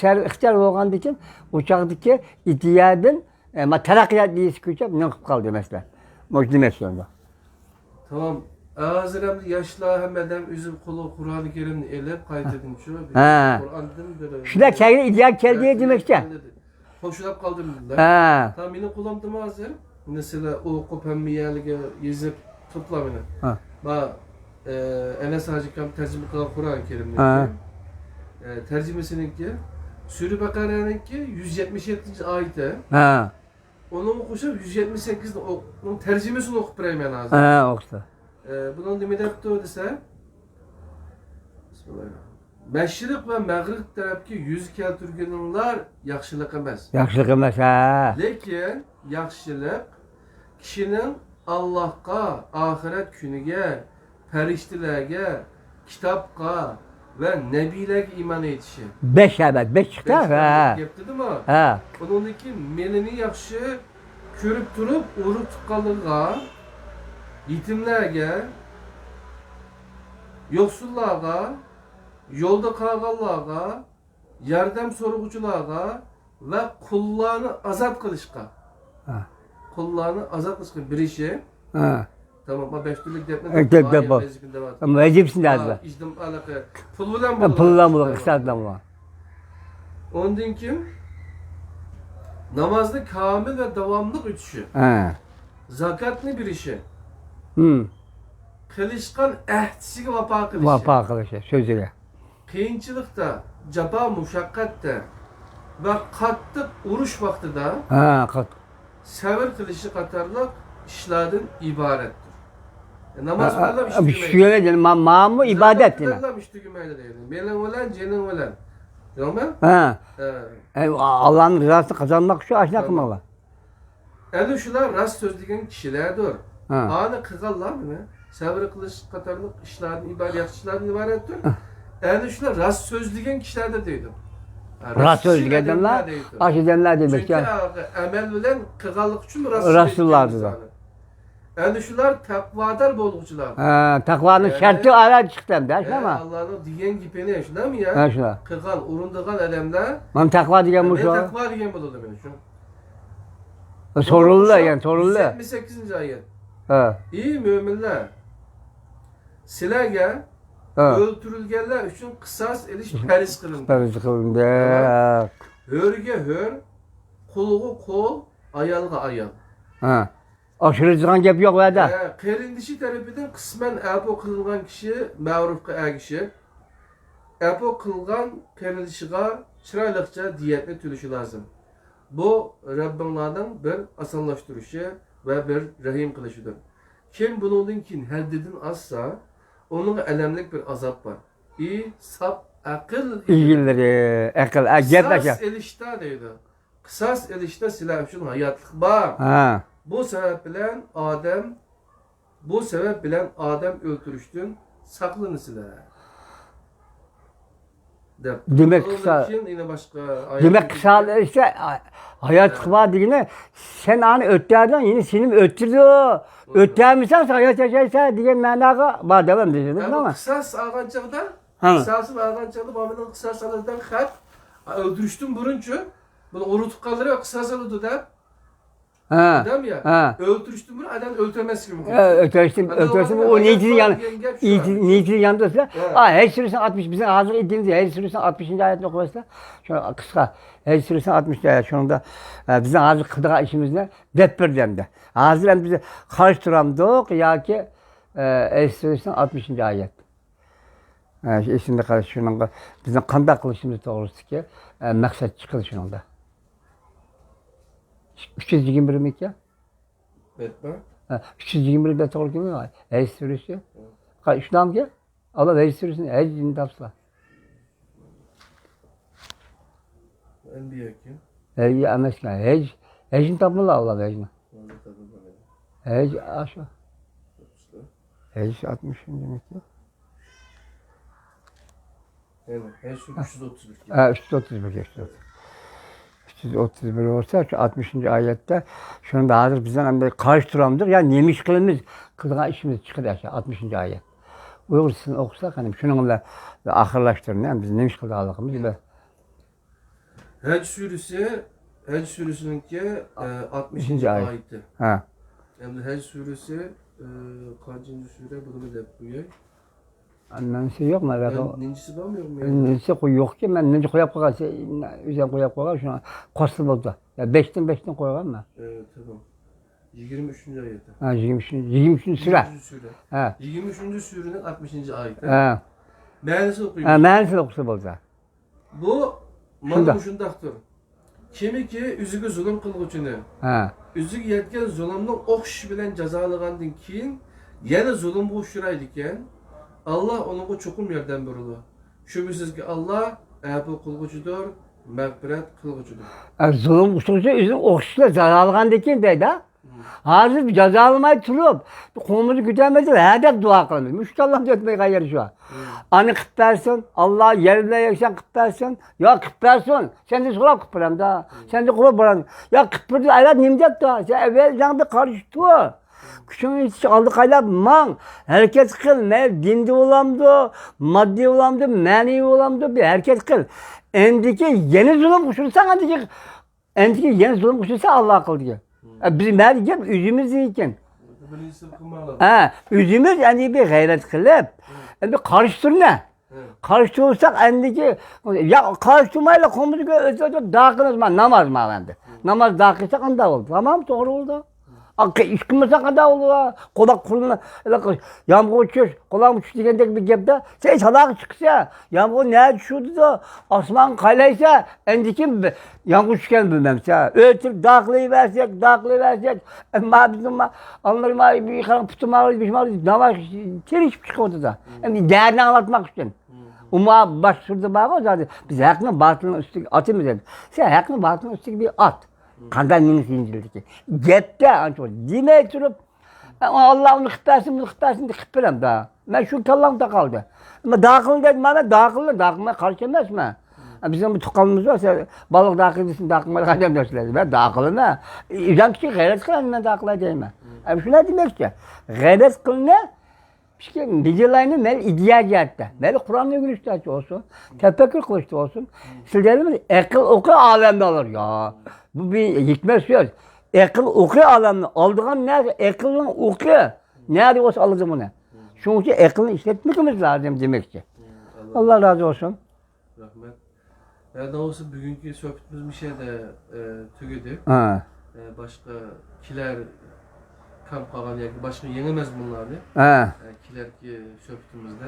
ihtiyar olgan dikim, uçaktaki ihtiyadın, terakkiyat diyesi küçük, ne kıp kaldı mesela. Mocdu mesela. Tamam. Aziremde yaşlı hemeden üzüm kulu Kur'an-ı Kerim'ini elep kaydedin şu. Kur'an'dan böyle. Şuna kendine ideal keldiye demekçe. Hoşlanıp kaldım dediler. Tamam yine kullandım hazır. Mesela okup hem yerlige yazıp tutla beni. Enes Hacıkam tercüme kılan Kur'an-ı Kerim'deki. Tercümesininki Sürü Bakara'nınki 177. ayette. Onun okuşup 178'de onun tercümesini okup bireymen lazım. Okusa. Bunun demedepti o dese Meşrik ve Mağrib tarafki yüz keltirgenler yaxşılık emas. Yaxşılık emas, Lekin yaxşılık kişinin Allah'a, ahiret günüge, periştilerge, kitapga ve nebilerge iman etişi. 5 evet, 5 çıktı. Yaptı değil mi? Onundaki melini yaxşı körüp durup uğrup tıkalığa, yetimlerge, yoksullarga, yolda kalganlarga, yardım sorugucularga ve kullarını azat kılışka. Kullarını azat kılışka bir işi. Tamam, ama 5 türlük depne var. Ama vecibsin derdi. İşte alaka. Pulludan bulur. Pulludan bulur, kısalttan bulur. Ondan kim? Namazda kamil ve devamlı ütüşü. Zakatlı bir işi. Kılışkan ehdisiga vapa kılışı. Vapa kılışı, sözüyle. Kıyınçılıkta, caba muşakkatte ve kattık uruş vaktida sevir kılışı katarlık işlerden ibarettir. Namaz kılalım iştügümeyle değil, mamı ibadet değil. Kılalım iştügümeyle değil. Melen olan, cenin olan. Değil mi? Allah'ın rızasını kazanmak şu aşina kılmalı. Yani şular rast sözlüğün kişilerdir. Anı kıkallar mı? Sevir kılıç katarlık işlerden ibarettir. Yani şular rast sözlüğün kişilerde değildir. Rast sözlük edenler, aş edenler demek. Çünkü emel bilen kıkallık için Rastlardır. Yani şular takvadar bolgucular. Takvanın şartı ara çıktı hem de ama. Allah'ın diyen gipeni şuna mı ya? Şuna. Kıkal, urunduğun elemler. Ben takva diyen bu şu. Ben takva diyen bulurdu beni şu. Soruldu yani, soruldu. 178. ayet. İyi müminler. Silerge öldürülgenler için kısas eliş periz kılındı. Periz kılındı. Hörge hör, koluğu kol, ayalga ayal. Aşırıcıgan gap yok vada. Qerindişi tarafından kısmen apo kılgan kişi ma'rufqa agişi. Apo kılgan qerindişiga çıraylıqça diyetini tülüşü lazım. Bu Rabbimlardan bir asanlaştırışı ve bir rahim kılışıdır. Kim bunun kin haddidin azsa, onun elemlik bir azap var. Sap akıl İlgilileri, akıl, gap Kısas elişte deydi. Kısas elişte silah üçün hayatlık var. Ha. Bu sebep bilen Adem öldürüştün saklanısılar. Demek kısa. Yine başka Demek kısa işte hayat var diyene sen hani ötlerden yine senin öttürdü. Ötlermişsen hayat yaşaysa diye managa var devam diyeceksin ama. Kısas ağancakta, Ha. kısasın ağancakta babamın kısas alırdan kalp öldürüştün buruncu. Bunu unutup kaldırıyor kısas alırdı da. Ha. Değil mi ya? Ha. Öldürüştün bunu adam öldürmez gibi. Ötürüstüm o niyetin yanı niyetin yanındaysa Evet. her sürüsün 60 bizim hazır ettiğimiz her sürüsün 60. ayetini okursa şu kısa her sürüsün 60. ayet şununda bizim hazır kıldığa işimizde depperden de hazır hem bize karıştıramdık ya ki her sürüsün 60. ayet. Şimdi karşı şunun bizim kanda kılışımız doğrusu ki maksat çıkıldı şununda. 321 mi ki? Etme. 321 de doğru değil mi? Her sürüsü. Şundan ki Allah her sürüsünü her cini tapsla. Enbiya ki. Her emeska her cini tapmalı Allah her cini. Her aşağı. Her 60 demek ki. Yani her şey 331. 331 geçti. 331 olsa şu 60. ayette şunu da hazır bizden hem de karıştıramdır. Yani yemiş kılımız kıldığa işimiz çıkır aşağı 60. ayet. Uygursun okusak hani şununla ahırlaştırın yani biz nemiş kıldığımız ve Hac surüsününki 60. 60. ayet. ayeti. ha. Yani Hac suresi kaçıncı sure bunu mu dep buyuyor? Annesi yok mu? Nincisi var mı yok mu? Yani? Neyse yok ki ben nece koyup koyarsa üzerine koyup koyar şuna koslu buldu. Ya 5'ten koyar mı? Evet tamam. 23. ayeti. Ha 23. süre. 23. sure. Ha. 23. surenin 60. ayeti. Ha. Meğerisi Ha okuyayım. mühendislik okusu buldu. Bu Şunda. manı şundaktır. Kimi ki üzügü zulüm kılgıçını, Ha. üzügü yetken zulümden okş bilen cazalığından keyin yana zulüm bu şuraydıken Allah onun çokum yerden bürülü. Şüphesiz ki Allah ayapı kılgıcıdır, mağfiret kılgıcıdır. Zulüm usulcu üzüm okşuyla cezalığandaki de da. Hazır bir ceza almayı turup, komumuzu gütemedi ve hedef dua kılmış. Müşkallah dökmeyi gayır şu an. Anı kıptarsın, Allah yerine yaşayan kıptarsın. Ya kıptarsın, sen de sonra kıpıram da. Sen de kıpıram. Ya kıpırdı, aylat nimdet da. Sen evvelden bir karıştı. Küçüğün hiç aldık aylat man. Herkes kıl, dinde olamdı, maddi olamdı, mani olamdı, bir herkes kıl. Endiki yeni zulüm kuşursan, endiki yeni zulüm kuşursa Allah kıl diyor. Bizim her gün üzümüz iken. Birincisi kılmalı. Üzümüz yani bir gayret kılıp, bir karıştır ne? Karıştırırsak endiki, ya karıştırmayla komşu dağınız mı? Namaz mı bende? Namaz dağıysak anda oldu. Tamam doğru oldu. İşkimize kadar oldu. Kulak kuruluna, yağmur uçuyor, kulağım uçuyor diyendeki bir gepte. Sen salak çıksa, yağmur ne düşüyordu da, asman kalaysa, endiki yağmur uçurken bilmemse. Ötüp dağlayıversek. Ma bizim anlarıma bir yıkanıp tutuma bir şey var. Namaz çelişip çıkıyordu da. Yani değerini anlatmak için. Uma başvurdu bana zaten. Biz hakkını batılın üstü atımız dedik. Sen hakkını batılın üstü bir at. Kandan minik incildi. Cepte ancak demek durup Allah onu kıptarsın bunu kıptarsın diye kıpırım da. Ben şu kallamda kaldı. Ama dağılın dedim bana dağılma karışamaz mı? Bizim bu tukalımız varsa balık dağılısın dağılma kadem dersledi. Ben dağılım ha. İzam ki gayret kılan ben dağıla değmem. Şuna demek ki gayret kılına Gecelayını mel ihtiyacı mel Kur'an'la görüştü olsun. Tefekkür kılıçtı olsun. Sizlerimiz akıl oku alemde olur ya. Bu bir hikmet söz. Akıl oku alemde. Aldığın ne? Akılın oku. Nerede olsa alacağım onu. Çünkü aklını işletmemiz lazım demek ki. Allah razı olsun. Rahmet. Ya da olsa bugünkü sohbetimiz bir şey de tügüdü. Ha. Başka kiler kamp kalan yer başka yenemez bunlardı. He. Kilerki söktüğümüzde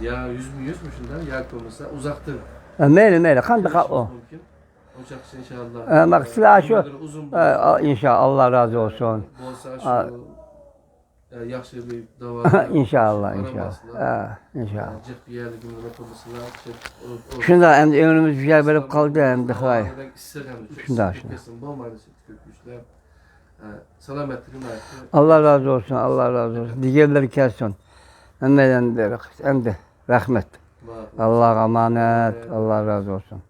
ya yüz mü şundan ya konusa uzaktır. Meyli kandık o. Mümkün. Ocak inşallah. Bak silah şu. Uzun İnşallah Allah razı olsun. Bolsa şu yaxşı bir dava. İnşallah. İnşallah. Cık bir yerli gününe konusuna. Şunda hem de ömrümüz bir şey verip kaldı hem de hay. Şunda. Kökmüşler. Selametliğin ayakta. Allah razı olsun. Allah razı olsun. Diğerleri kelsin. Hem de rahmet. Allah emanet. Allah razı olsun.